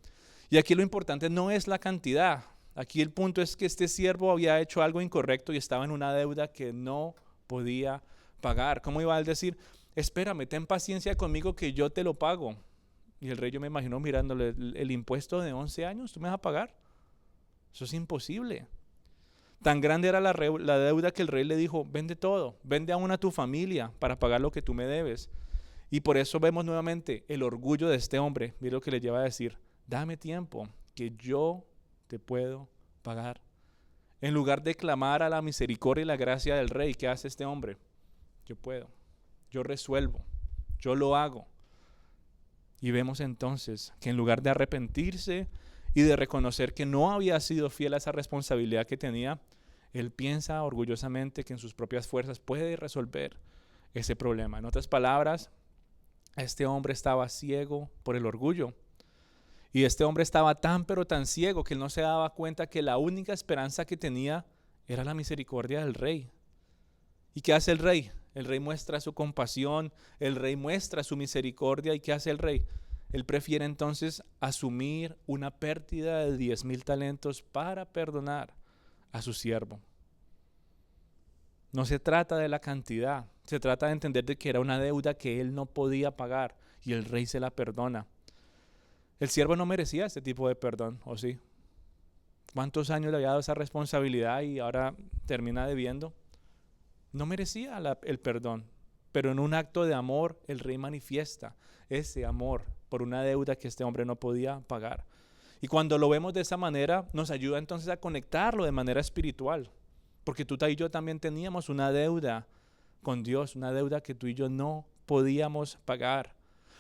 Y aquí lo importante no es la cantidad. Aquí el punto es que este siervo había hecho algo incorrecto y estaba en una deuda que no podía pagar. ¿Cómo iba a decir? Espérame, ten paciencia conmigo que yo te lo pago. Y el rey, yo me imagino mirándole, el impuesto de 11 años, ¿tú me vas a pagar? Eso es imposible. Tan grande era la deuda que el rey le dijo, vende todo, vende aún a tu familia para pagar lo que tú me debes. Y por eso vemos nuevamente el orgullo de este hombre. Mira lo que le lleva a decir, dame tiempo, que yo te puedo pagar. En lugar de clamar a la misericordia y la gracia del rey, ¿qué hace este hombre? Yo puedo, yo resuelvo, yo lo hago. Y vemos entonces que en lugar de arrepentirse y de reconocer que no había sido fiel a esa responsabilidad que tenía, él piensa orgullosamente que en sus propias fuerzas puede resolver ese problema. En otras palabras, este hombre estaba ciego por el orgullo. Y este hombre estaba tan pero tan ciego que él no se daba cuenta que la única esperanza que tenía era la misericordia del rey. ¿Y qué hace el rey? El rey muestra su compasión, el rey muestra su misericordia. ¿Y qué hace el rey? Él prefiere entonces asumir una pérdida de 10,000 talentos para perdonar a su siervo. No se trata de la cantidad, se trata de entender de que era una deuda que él no podía pagar y el rey se la perdona. El siervo no merecía este tipo de perdón, ¿o sí? ¿Cuántos años le había dado esa responsabilidad y ahora termina debiendo? No merecía el perdón, pero en un acto de amor el rey manifiesta ese amor por una deuda que este hombre no podía pagar. Y cuando lo vemos de esa manera, nos ayuda entonces a conectarlo de manera espiritual, porque tú y yo también teníamos una deuda con Dios, una deuda que tú y yo no podíamos pagar,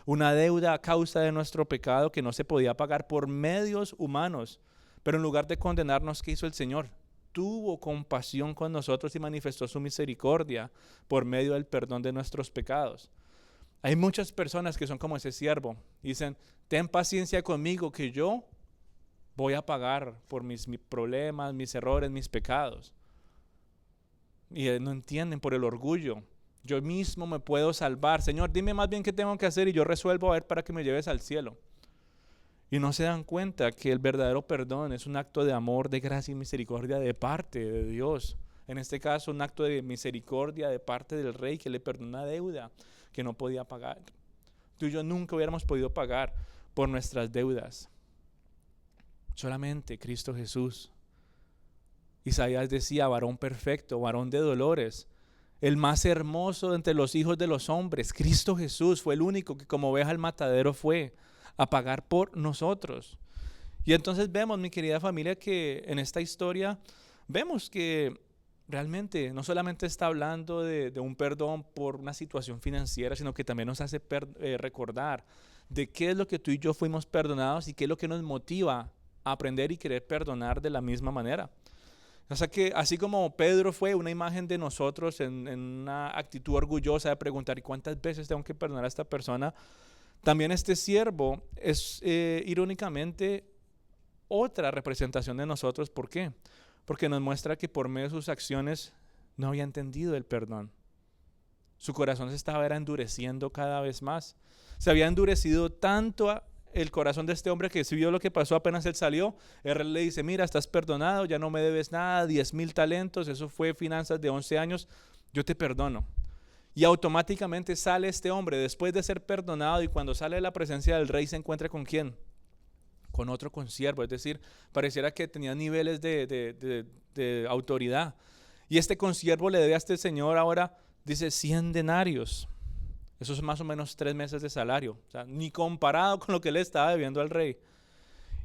una deuda a causa de nuestro pecado que no se podía pagar por medios humanos, pero en lugar de condenarnos, ¿qué hizo el Señor? Tuvo compasión con nosotros y manifestó su misericordia por medio del perdón de nuestros pecados. Hay muchas personas que son como ese siervo. Dicen, ten paciencia conmigo que yo voy a pagar por mis problemas, mis errores, mis pecados. Y no entienden por el orgullo. Yo mismo me puedo salvar. Señor, dime más bien qué tengo que hacer y yo resuelvo a ver para que me lleves al cielo. Y no se dan cuenta que el verdadero perdón es un acto de amor, de gracia y misericordia de parte de Dios. En este caso, un acto de misericordia de parte del rey que le perdonó una deuda que no podía pagar. Tú y yo nunca hubiéramos podido pagar por nuestras deudas. Solamente Cristo Jesús. Isaías decía, varón perfecto, varón de dolores, el más hermoso entre los hijos de los hombres. Cristo Jesús fue el único que como oveja al matadero fue a pagar por nosotros. Y entonces vemos, mi querida familia, que en esta historia vemos que realmente no solamente está hablando de un perdón por una situación financiera, sino que también nos hace recordar de qué es lo que tú y yo fuimos perdonados y qué es lo que nos motiva a aprender y querer perdonar de la misma manera. O sea que así como Pedro fue una imagen de nosotros en una actitud orgullosa de preguntar ¿y cuántas veces tengo que perdonar a esta persona? También este siervo es irónicamente otra representación de nosotros. ¿Por qué? Porque nos muestra que por medio de sus acciones no había entendido el perdón. Su corazón se estaba endureciendo cada vez más. Se había endurecido tanto el corazón de este hombre que si vio lo que pasó apenas él salió. Él le dice, mira, estás perdonado, ya no me debes nada, 10,000 talentos, eso fue finanzas de 11 años, yo te perdono. Y automáticamente sale este hombre después de ser perdonado y cuando sale de la presencia del rey se encuentra ¿con quién? Con otro consiervo, es decir, pareciera que tenía niveles de autoridad. Y este consiervo le debe a este señor ahora, dice 100 denarios. Eso es más o menos 3 meses de salario, o sea, ni comparado con lo que le estaba debiendo al rey.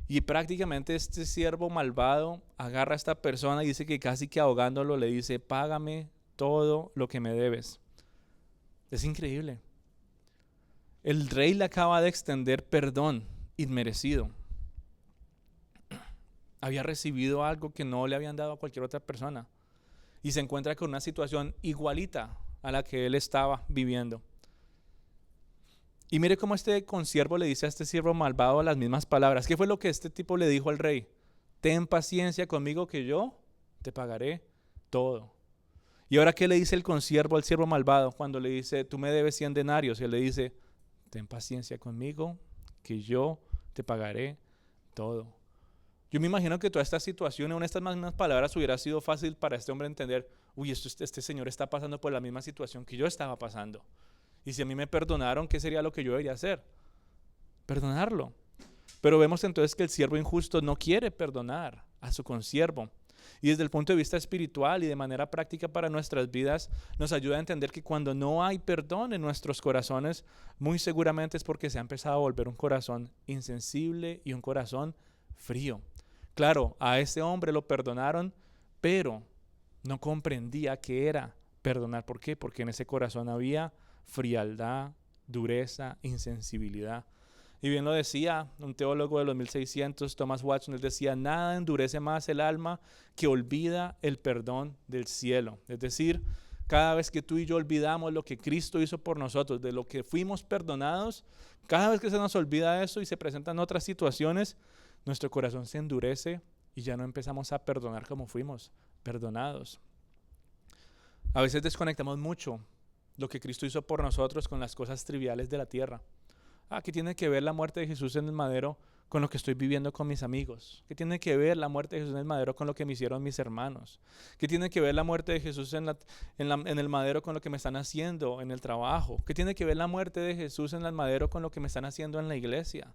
Y prácticamente este siervo malvado agarra a esta persona y dice que casi que ahogándolo le dice, págame todo lo que me debes. Es increíble. El rey le acaba de extender perdón inmerecido. Había recibido algo que no le habían dado a cualquier otra persona y se encuentra con una situación igualita a la que él estaba viviendo. Y mire cómo este consiervo le dice a este siervo malvado las mismas palabras. ¿Qué fue lo que este tipo le dijo al rey? Ten paciencia conmigo que yo te pagaré todo. Y ahora, ¿qué le dice el consiervo al siervo malvado cuando le dice, tú me debes 100 denarios? Y él le dice, ten paciencia conmigo, que yo te pagaré todo. Yo me imagino que toda esta situación, en estas mismas palabras, hubiera sido fácil para este hombre entender, uy, este señor está pasando por la misma situación que yo estaba pasando. Y si a mí me perdonaron, ¿qué sería lo que yo debería hacer? Perdonarlo. Pero vemos entonces que el siervo injusto no quiere perdonar a su consiervo. Y desde el punto de vista espiritual y de manera práctica para nuestras vidas, nos ayuda a entender que cuando no hay perdón en nuestros corazones, muy seguramente es porque se ha empezado a volver un corazón insensible y un corazón frío. Claro, a ese hombre lo perdonaron, pero no comprendía qué era perdonar. ¿Por qué? Porque en ese corazón había frialdad, dureza, insensibilidad. Y bien lo decía un teólogo de los 1600, Thomas Watson, él decía, nada endurece más el alma que olvida el perdón del cielo. Es decir, cada vez que tú y yo olvidamos lo que Cristo hizo por nosotros, de lo que fuimos perdonados, cada vez que se nos olvida eso y se presentan otras situaciones, nuestro corazón se endurece y ya no empezamos a perdonar como fuimos perdonados. A veces desconectamos mucho lo que Cristo hizo por nosotros con las cosas triviales de la tierra. ¿Qué tiene que ver la muerte de Jesús en el madero con lo que estoy viviendo con mis amigos? ¿Qué tiene que ver la muerte de Jesús en el madero con lo que me hicieron mis hermanos? ¿Qué tiene que ver la muerte de Jesús en el madero con lo que me están haciendo en el trabajo? ¿Qué tiene que ver la muerte de Jesús en el madero con lo que me están haciendo en la iglesia?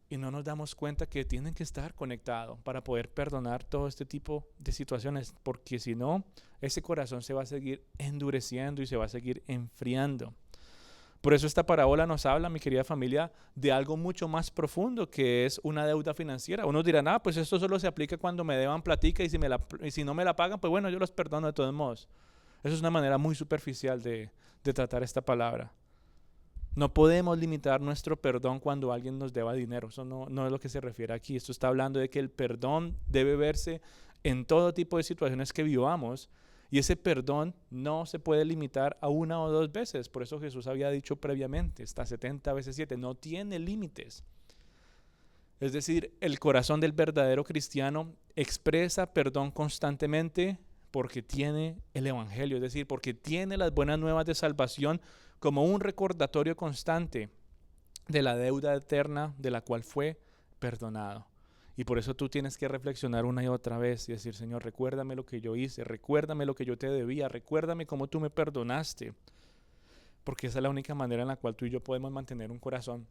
Y no nos damos cuenta que tienen que estar conectados para poder perdonar todo este tipo de situaciones, porque si no, ese corazón se va a seguir endureciendo y se va a seguir enfriando. Por eso esta parábola nos habla, mi querida familia, de algo mucho más profundo, que es una deuda financiera. Unos dirán, pues esto solo se aplica cuando me deban platica y si no me la pagan, pues bueno, yo los perdono de todos modos. Eso es una manera muy superficial de tratar esta palabra. No podemos limitar nuestro perdón cuando alguien nos deba dinero. Eso no es lo que se refiere aquí. Esto está hablando de que el perdón debe verse en todo tipo de situaciones que vivamos. Y ese perdón no se puede limitar a 1 o 2 veces. Por eso Jesús había dicho previamente, hasta 70 veces 7, no tiene límites. Es decir, el corazón del verdadero cristiano expresa perdón constantemente porque tiene el evangelio, es decir, porque tiene las buenas nuevas de salvación como un recordatorio constante de la deuda eterna de la cual fue perdonado. Y por eso tú tienes que reflexionar una y otra vez y decir, Señor, recuérdame lo que yo hice, recuérdame lo que yo te debía, recuérdame cómo tú me perdonaste. Porque esa es la única manera en la cual tú y yo podemos mantener un corazón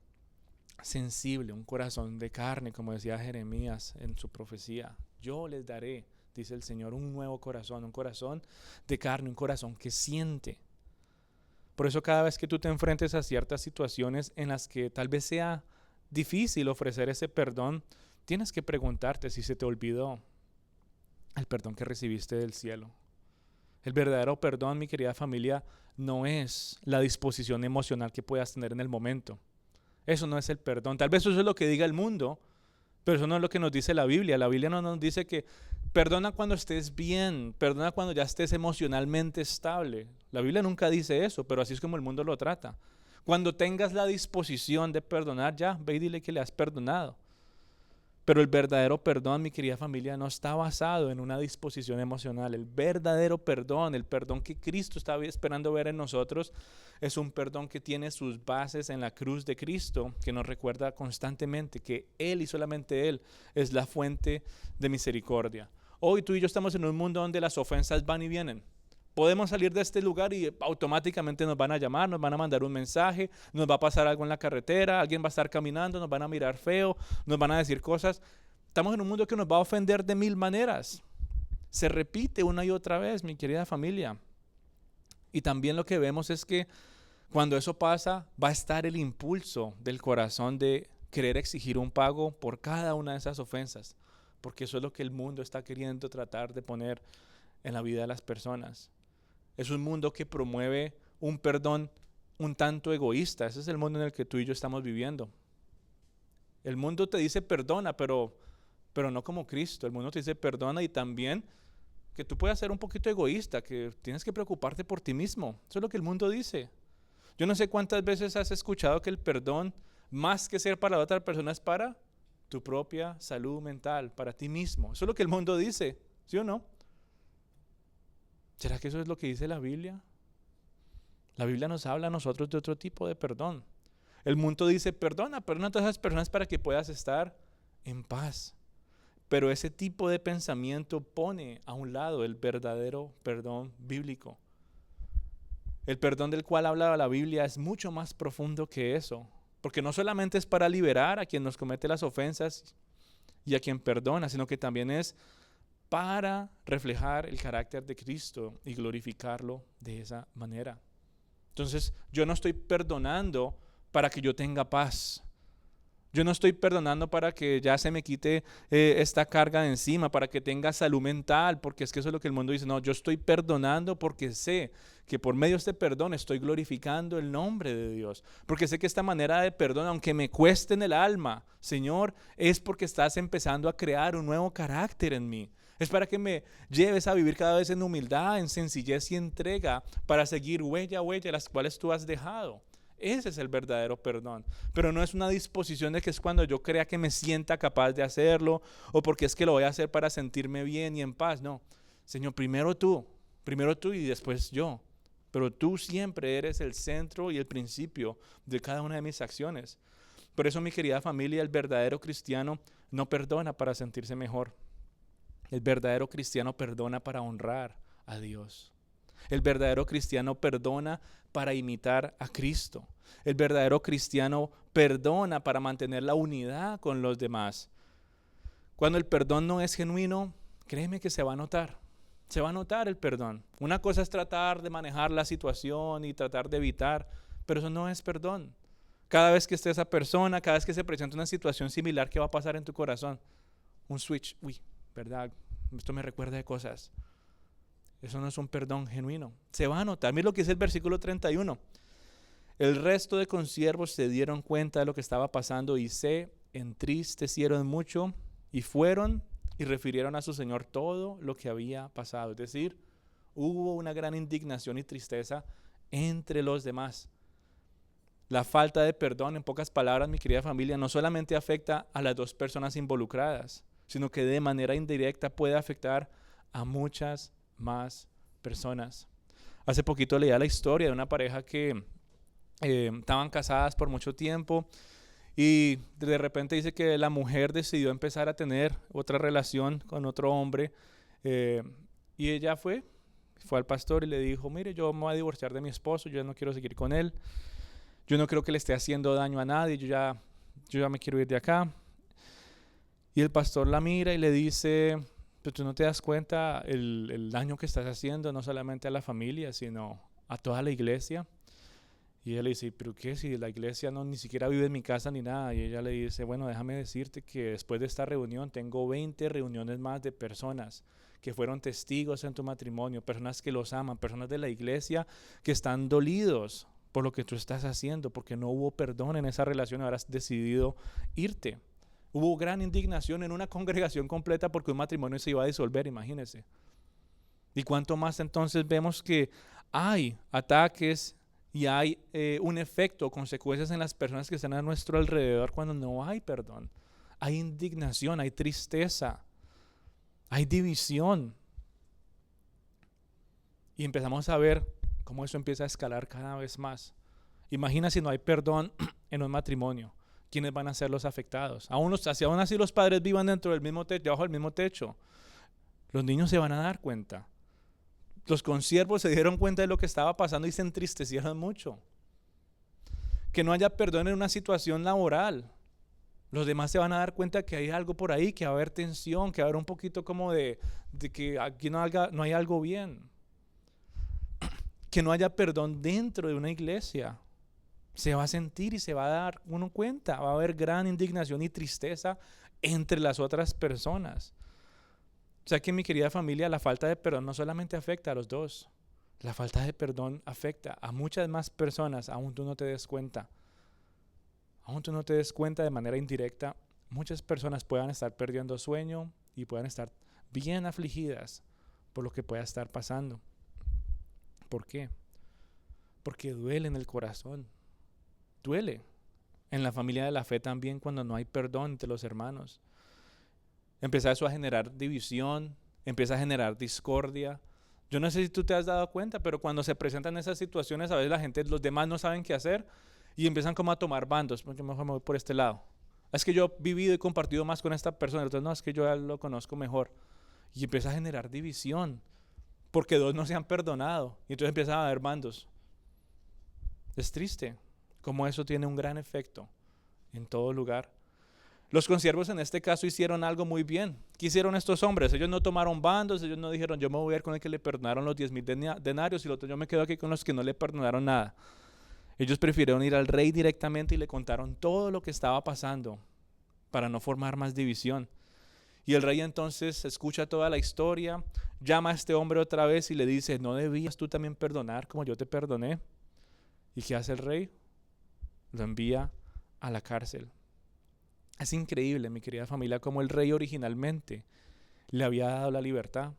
sensible, un corazón de carne, como decía Jeremías en su profecía. Yo les daré, dice el Señor, un nuevo corazón, un corazón de carne, un corazón que siente. Por eso cada vez que tú te enfrentes a ciertas situaciones en las que tal vez sea difícil ofrecer ese perdón, tienes que preguntarte si se te olvidó el perdón que recibiste del cielo. El verdadero perdón, mi querida familia, no es la disposición emocional que puedas tener en el momento. Eso no es el perdón. Tal vez eso es lo que diga el mundo, pero eso no es lo que nos dice la Biblia. La Biblia no nos dice que perdona cuando estés bien, perdona cuando ya estés emocionalmente estable. La Biblia nunca dice eso, pero así es como el mundo lo trata. Cuando tengas la disposición de perdonar, ya, ve y dile que le has perdonado. Pero el verdadero perdón, mi querida familia, no está basado en una disposición emocional. El verdadero perdón, el perdón que Cristo está esperando ver en nosotros, es un perdón que tiene sus bases en la cruz de Cristo, que nos recuerda constantemente que Él y solamente Él es la fuente de misericordia. Hoy tú y yo estamos en un mundo donde las ofensas van y vienen. Podemos salir de este lugar y automáticamente nos van a llamar, nos van a mandar un mensaje, nos va a pasar algo en la carretera, alguien va a estar caminando, nos van a mirar feo, nos van a decir cosas. Estamos en un mundo que nos va a ofender de 1000 maneras. Se repite una y otra vez, mi querida familia. Y también lo que vemos es que cuando eso pasa, va a estar el impulso del corazón de querer exigir un pago por cada una de esas ofensas, porque eso es lo que el mundo está queriendo tratar de poner en la vida de las personas. Es un mundo que promueve un perdón un tanto egoísta. Ese es el mundo en el que tú y yo estamos viviendo. El mundo te dice perdona, pero no como Cristo. El mundo te dice perdona y también que tú puedes ser un poquito egoísta, que tienes que preocuparte por ti mismo. Eso es lo que el mundo dice. Yo no sé cuántas veces has escuchado que el perdón, más que ser para la otra persona, es para tu propia salud mental para ti mismo. Eso es lo que el mundo dice, ¿sí o no? ¿Será que eso es lo que dice la Biblia? La Biblia nos habla a nosotros de otro tipo de perdón. El mundo dice, perdona a todas esas personas para que puedas estar en paz. Pero ese tipo de pensamiento pone a un lado el verdadero perdón bíblico. El perdón del cual habla la Biblia es mucho más profundo que eso. Porque no solamente es para liberar a quien nos comete las ofensas y a quien perdona, sino que también es para reflejar el carácter de Cristo y glorificarlo de esa manera. Entonces, yo no estoy perdonando para que yo tenga paz. Yo no estoy perdonando para que ya se me quite esta carga de encima, para que tenga salud mental, porque es que eso es lo que el mundo dice. No, yo estoy perdonando porque sé que por medio de este perdón estoy glorificando el nombre de Dios. Porque sé que esta manera de perdón, aunque me cueste en el alma, Señor, es porque estás empezando a crear un nuevo carácter en mí. Es para que me lleves a vivir cada vez en humildad, en sencillez y entrega, para seguir huella a huella las cuales tú has dejado. Ese es el verdadero perdón. Pero no es una disposición de que es cuando yo crea que me sienta capaz de hacerlo, o porque es que lo voy a hacer para sentirme bien y en paz. No, Señor, primero tú y después yo. Pero tú siempre eres el centro y el principio de cada una de mis acciones. Por eso, mi querida familia, el verdadero cristiano no perdona para sentirse mejor. El verdadero cristiano perdona para honrar a Dios. El verdadero cristiano perdona para imitar a Cristo. El verdadero cristiano perdona para mantener la unidad con los demás. Cuando el perdón no es genuino, créeme que se va a notar. Se va a notar el perdón. Una cosa es tratar de manejar la situación y tratar de evitar, pero eso no es perdón. Cada vez que esté esa persona, cada vez que se presente una situación similar, ¿qué va a pasar en tu corazón? Un switch. Uy, ¿verdad? Esto me recuerda de cosas. Eso no es un perdón genuino. Se va a notar. Mira lo que dice el versículo 31. El resto de consiervos se dieron cuenta de lo que estaba pasando y se entristecieron mucho y fueron y refirieron a su señor todo lo que había pasado. Es decir, hubo una gran indignación y tristeza entre los demás. La falta de perdón, en pocas palabras, mi querida familia, no solamente afecta a las dos personas involucradas, sino que de manera indirecta puede afectar a muchas más personas. Hace poquito leía la historia de una pareja que estaban casadas por mucho tiempo y de repente dice que la mujer decidió empezar a tener otra relación con otro hombre y ella fue al pastor y le dijo, mire, yo me voy a divorciar de mi esposo, yo no quiero seguir con él, yo no creo que le esté haciendo daño a nadie, yo ya me quiero ir de acá. Y el pastor la mira y le dice, pero tú no te das cuenta el daño que estás haciendo, no solamente a la familia, sino a toda la iglesia. Y ella le dice, ¿pero qué? Si la iglesia no ni siquiera vive en mi casa ni nada. Y ella le dice, bueno, déjame decirte que después de esta reunión tengo 20 reuniones más de personas que fueron testigos en tu matrimonio, personas que los aman, personas de la iglesia que están dolidos por lo que tú estás haciendo, porque no hubo perdón en esa relación y ahora has decidido irte. Hubo gran indignación en una congregación completa porque un matrimonio se iba a disolver, imagínense. Y cuánto más entonces vemos que hay ataques y hay un efecto, consecuencias en las personas que están a nuestro alrededor cuando no hay perdón. Hay indignación, hay tristeza, hay división. Y empezamos a ver cómo eso empieza a escalar cada vez más. Imagina si no hay perdón en un matrimonio. ¿Quiénes van a ser los afectados? Si aún así los padres vivan dentro del mismo techo, debajo del mismo techo, los niños se van a dar cuenta. Los consiervos se dieron cuenta de lo que estaba pasando y se entristecieron mucho. Que no haya perdón en una situación laboral. Los demás se van a dar cuenta que hay algo por ahí, que va a haber tensión, que va a haber un poquito como de que aquí no hay algo bien. Que no haya perdón dentro de una iglesia. Se va a sentir y se va a dar uno cuenta. Va a haber gran indignación y tristeza entre las otras personas. O sea que, mi querida familia, la falta de perdón no solamente afecta a los dos. La falta de perdón afecta a muchas más personas, aún tú no te des cuenta. Aún tú no te des cuenta de manera indirecta, muchas personas puedan estar perdiendo sueño y puedan estar bien afligidas por lo que pueda estar pasando. ¿Por qué? Porque duele en el corazón. Duele. En la familia de la fe también, cuando no hay perdón entre los hermanos, empieza eso a generar división, empieza a generar discordia. Yo no sé si tú te has dado cuenta, pero cuando se presentan esas situaciones, a veces la gente, los demás no saben qué hacer y empiezan como a tomar bandos. Yo mejor me voy por este lado. Es que yo he vivido y compartido más con esta persona, entonces no, es que yo ya lo conozco mejor. Y empieza a generar división, porque dos no se han perdonado, y entonces empiezan a haber bandos. Es triste cómo eso tiene un gran efecto en todo lugar. Los consiervos en este caso hicieron algo muy bien. ¿Qué hicieron estos hombres? Ellos no tomaron bandos, ellos no dijeron, yo me voy a ir con el que le perdonaron los 10,000 denarios y el otro yo me quedo aquí con los que no le perdonaron nada. Ellos prefirieron ir al rey directamente y le contaron todo lo que estaba pasando para no formar más división. Y el rey entonces escucha toda la historia, llama a este hombre otra vez y le dice, ¿no debías tú también perdonar como yo te perdoné? ¿Y qué hace el rey? Lo envía a la cárcel. Es increíble, mi querida familia, como el rey originalmente le había dado la libertad,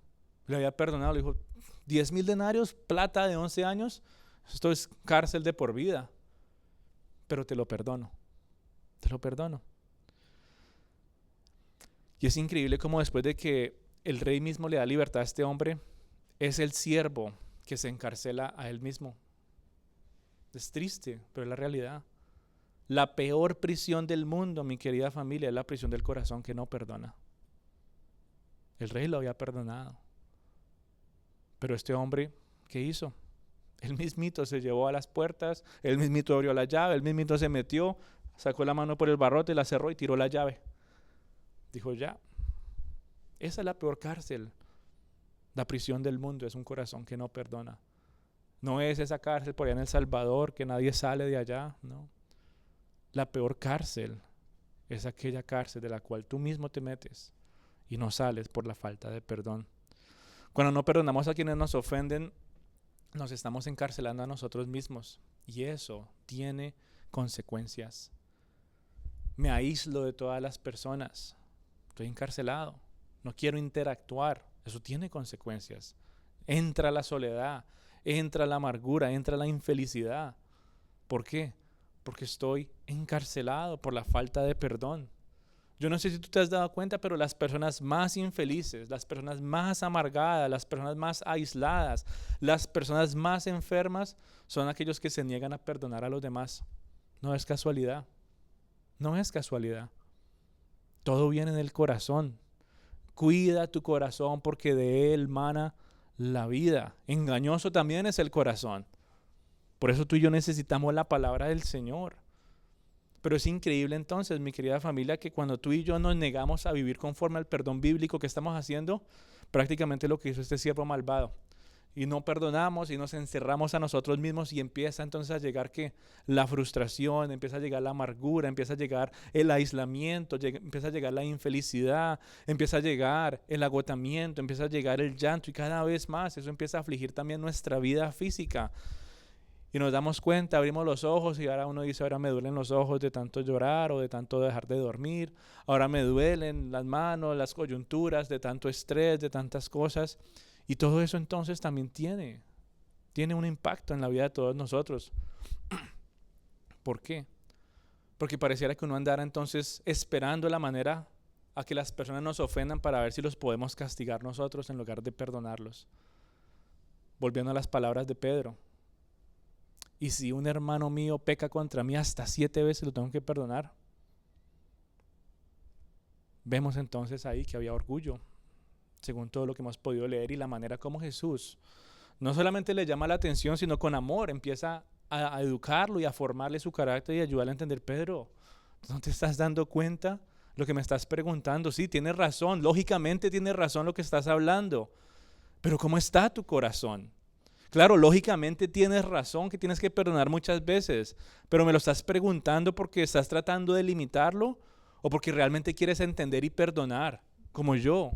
le había perdonado, le dijo, 10,000 denarios, plata de 11 años, esto es cárcel de por vida, pero te lo perdono, te lo perdono. Y es increíble como después de que el rey mismo le da libertad a este hombre, es el siervo que se encarcela a él mismo. Es triste, pero es la realidad. La peor prisión del mundo, mi querida familia, es la prisión del corazón que no perdona. El rey lo había perdonado. Pero este hombre, ¿qué hizo? Él mismito se llevó a las puertas, él mismito abrió la llave, él mismito se metió, sacó la mano por el barrote, la cerró y tiró la llave. Dijo, ya, esa es la peor cárcel. La prisión del mundo es un corazón que no perdona. No es esa cárcel por allá en El Salvador, que nadie sale de allá, no. La peor cárcel es aquella cárcel de la cual tú mismo te metes y no sales por la falta de perdón. Cuando no perdonamos a quienes nos ofenden, nos estamos encarcelando a nosotros mismos y eso tiene consecuencias. Me aíslo de todas las personas, estoy encarcelado, no quiero interactuar, eso tiene consecuencias. Entra la soledad, entra la amargura, entra la infelicidad. ¿Por qué? Porque estoy encarcelado por la falta de perdón. Yo no sé si tú te has dado cuenta, pero las personas más infelices, las personas más amargadas, las personas más aisladas, las personas más enfermas son aquellos que se niegan a perdonar a los demás. No es casualidad. No es casualidad. Todo viene del corazón. Cuida tu corazón porque de él mana la vida. Engañoso también es el corazón. Por eso tú y yo necesitamos la palabra del Señor. Pero es increíble entonces, mi querida familia, que cuando tú y yo nos negamos a vivir conforme al perdón bíblico que estamos haciendo, prácticamente lo que hizo este siervo malvado. Y no perdonamos y nos encerramos a nosotros mismos y empieza entonces a llegar ¿qué? La frustración, empieza a llegar la amargura, empieza a llegar el aislamiento, empieza a llegar la infelicidad, empieza a llegar el agotamiento, empieza a llegar el llanto y cada vez más eso empieza a afligir también nuestra vida física. Y nos damos cuenta, abrimos los ojos y ahora uno dice, ahora me duelen los ojos de tanto llorar o de tanto dejar de dormir. Ahora me duelen las manos, las coyunturas, de tanto estrés, de tantas cosas. Y todo eso entonces también tiene un impacto en la vida de todos nosotros. ¿Por qué? Porque pareciera que uno andara entonces esperando la manera a que las personas nos ofendan para ver si los podemos castigar nosotros en lugar de perdonarlos. Volviendo a las palabras de Pedro. Y si un hermano mío peca contra mí hasta 7 veces, lo tengo que perdonar. Vemos entonces ahí que había orgullo, según todo lo que hemos podido leer y la manera como Jesús no solamente le llama la atención, sino con amor empieza a educarlo y a formarle su carácter y ayudarle a entender. Pedro, ¿no te estás dando cuenta lo que me estás preguntando? Sí, tienes razón, lógicamente tienes razón lo que estás hablando, pero ¿cómo está tu corazón? Claro, lógicamente tienes razón que tienes que perdonar muchas veces, pero me lo estás preguntando porque estás tratando de limitarlo o porque realmente quieres entender y perdonar, como yo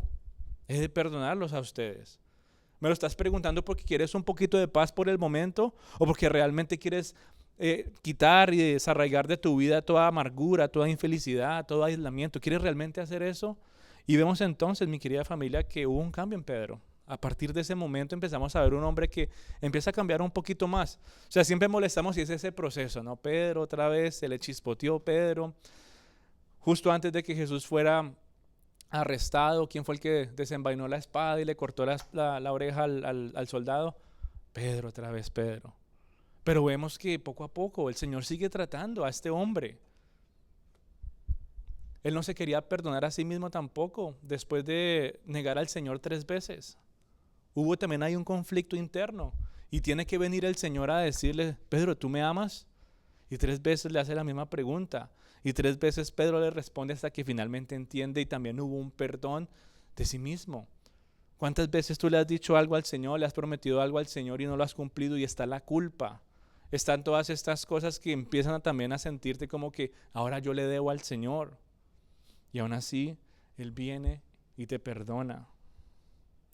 he de perdonarlos a ustedes. Me lo estás preguntando porque quieres un poquito de paz por el momento o porque realmente quieres quitar y desarraigar de tu vida toda amargura, toda infelicidad, todo aislamiento. ¿Quieres realmente hacer eso? Y vemos entonces, mi querida familia, que hubo un cambio en Pedro. A partir de ese momento empezamos a ver un hombre que empieza a cambiar un poquito más. O sea, siempre molestamos y es ese proceso, ¿no? Pedro otra vez, se le chispoteó Pedro. Justo antes de que Jesús fuera arrestado, ¿quién fue el que desenvainó la espada y le cortó la oreja al soldado? Pedro otra vez, Pedro. Pero vemos que poco a poco el Señor sigue tratando a este hombre. Él no se quería perdonar a sí mismo tampoco, después de negar al Señor 3 veces. Hubo también ahí un conflicto interno y tiene que venir el Señor a decirle, Pedro, ¿tú me amas? Y 3 veces le hace la misma pregunta y 3 veces Pedro le responde hasta que finalmente entiende y también hubo un perdón de sí mismo. ¿Cuántas veces tú le has dicho algo al Señor, le has prometido algo al Señor y no lo has cumplido y está la culpa? Están todas estas cosas que empiezan también a sentirte como que ahora yo le debo al Señor. Y aún así, Él viene y te perdona.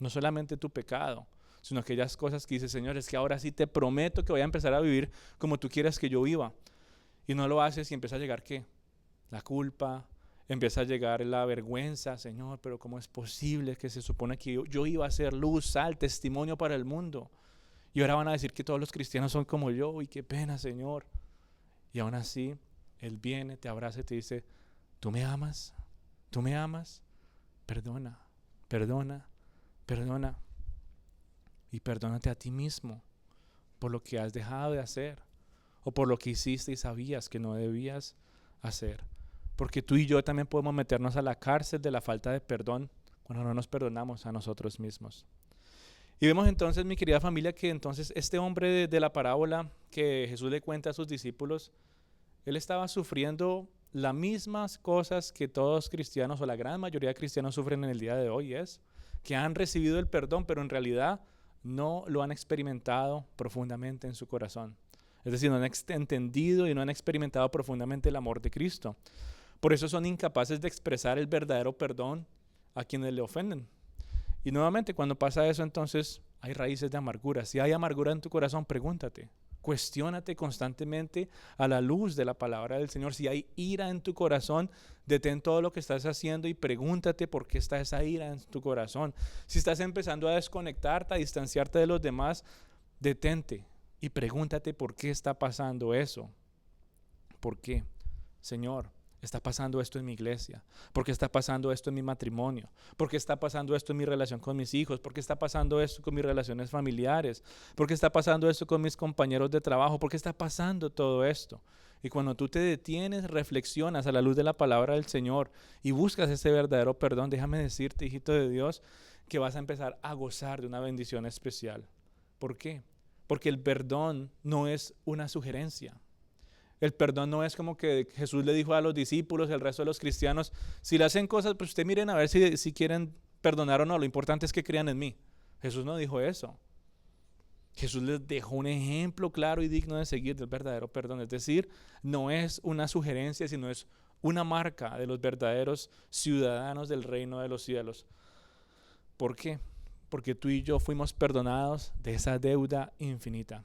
No solamente tu pecado, sino aquellas cosas que dice, Señor, es que ahora sí te prometo que voy a empezar a vivir como tú quieras que yo viva. Y no lo haces y empieza a llegar, ¿qué? La culpa, empieza a llegar la vergüenza, Señor, pero ¿cómo es posible que se supone que yo iba a ser luz, sal, testimonio para el mundo? Y ahora van a decir que todos los cristianos son como yo, y qué pena, Señor. Y aún así, Él viene, te abraza y te dice, ¿tú me amas? ¿Tú me amas? Perdona, perdona, perdona. Y perdónate a ti mismo por lo que has dejado de hacer o por lo que hiciste y sabías que no debías hacer. Porque tú y yo también podemos meternos a la cárcel de la falta de perdón cuando no nos perdonamos a nosotros mismos. Y vemos entonces, mi querida familia, que entonces este hombre de la parábola que Jesús le cuenta a sus discípulos, él estaba sufriendo las mismas cosas que todos cristianos o la gran mayoría de cristianos sufren en el día de hoy, es que han recibido el perdón, pero en realidad no lo han experimentado profundamente en su corazón. Es decir, no han entendido y no han experimentado profundamente el amor de Cristo. Por eso son incapaces de expresar el verdadero perdón a quienes le ofenden. Y nuevamente, cuando pasa eso, entonces hay raíces de amargura. Si hay amargura en tu corazón, pregúntate. Cuestiónate constantemente a la luz de la palabra del Señor. Si hay ira en tu corazón, detén todo lo que estás haciendo y pregúntate por qué está esa ira en tu corazón. Si estás empezando a desconectarte, a distanciarte de los demás, detente y pregúntate por qué está pasando eso. ¿Por qué? Señor, está pasando esto en mi iglesia, ¿por qué está pasando esto en mi matrimonio? ¿Por qué está pasando esto en mi relación con mis hijos? ¿Por qué está pasando esto con mis relaciones familiares? ¿Por qué está pasando esto con mis compañeros de trabajo? ¿Por qué está pasando todo esto? Y cuando tú te detienes, reflexionas a la luz de la palabra del Señor y buscas ese verdadero perdón, déjame decirte, hijito de Dios, que vas a empezar a gozar de una bendición especial. ¿Por qué? Porque el perdón no es una sugerencia. El perdón no es como que Jesús le dijo a los discípulos, el resto de los cristianos, si le hacen cosas, pues ustedes miren a ver si quieren perdonar o no, lo importante es que crean en mí. Jesús no dijo eso. Jesús les dejó un ejemplo claro y digno de seguir del verdadero perdón. Es decir, no es una sugerencia, sino es una marca de los verdaderos ciudadanos del reino de los cielos. ¿Por qué? Porque tú y yo fuimos perdonados de esa deuda infinita.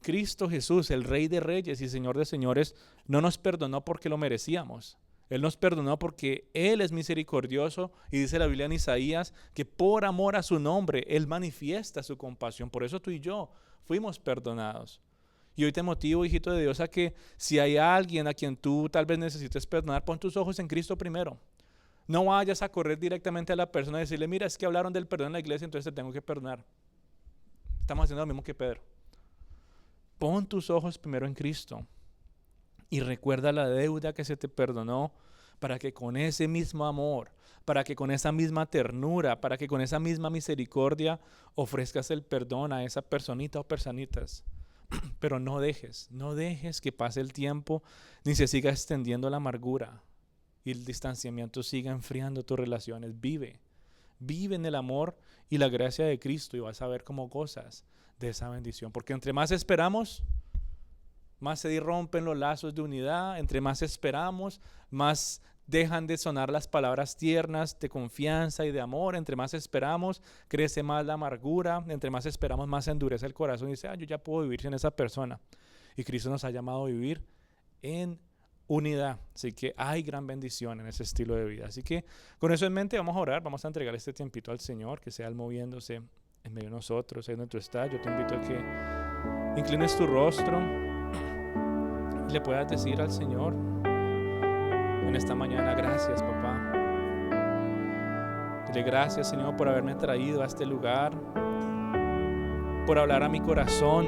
Cristo Jesús, el Rey de Reyes y Señor de Señores, no nos perdonó porque lo merecíamos. Él nos perdonó porque Él es misericordioso y dice la Biblia en Isaías que por amor a su nombre Él manifiesta su compasión. Por eso tú y yo fuimos perdonados. Y hoy te motivo, hijito de Dios, a que si hay alguien a quien tú tal vez necesites perdonar, pon tus ojos en Cristo primero. No vayas a correr directamente a la persona y decirle, mira, es que hablaron del perdón en la iglesia, entonces te tengo que perdonar. Estamos haciendo lo mismo que Pedro. Pon tus ojos primero en Cristo y recuerda la deuda que se te perdonó para que con ese mismo amor, para que con esa misma ternura, para que con esa misma misericordia ofrezcas el perdón a esa personita o personitas. Pero no dejes que pase el tiempo ni se siga extendiendo la amargura y el distanciamiento siga enfriando tus relaciones. Vive en el amor y la gracia de Cristo y vas a ver cómo gozas de esa bendición, porque entre más esperamos, más se irrompen los lazos de unidad, entre más esperamos, más dejan de sonar las palabras tiernas de confianza y de amor, entre más esperamos, crece más la amargura, entre más esperamos, más se endurece el corazón y dice, yo ya puedo vivir sin esa persona. Y Cristo nos ha llamado a vivir en unidad, así que hay gran bendición en ese estilo de vida. Así que con eso en mente vamos a orar, vamos a entregar este tiempito al Señor, que sea Él moviéndose en medio de nosotros, ahí donde tú estás. Yo te invito a que inclines tu rostro y le puedas decir al Señor en esta mañana: gracias, papá. Dile: gracias, Señor, por haberme traído a este lugar, por hablar a mi corazón.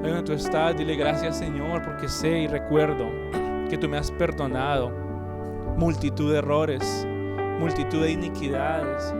Ahí donde tú estás, dile: gracias, Señor, porque sé y recuerdo que tú me has perdonado multitud de errores, multitud de iniquidades.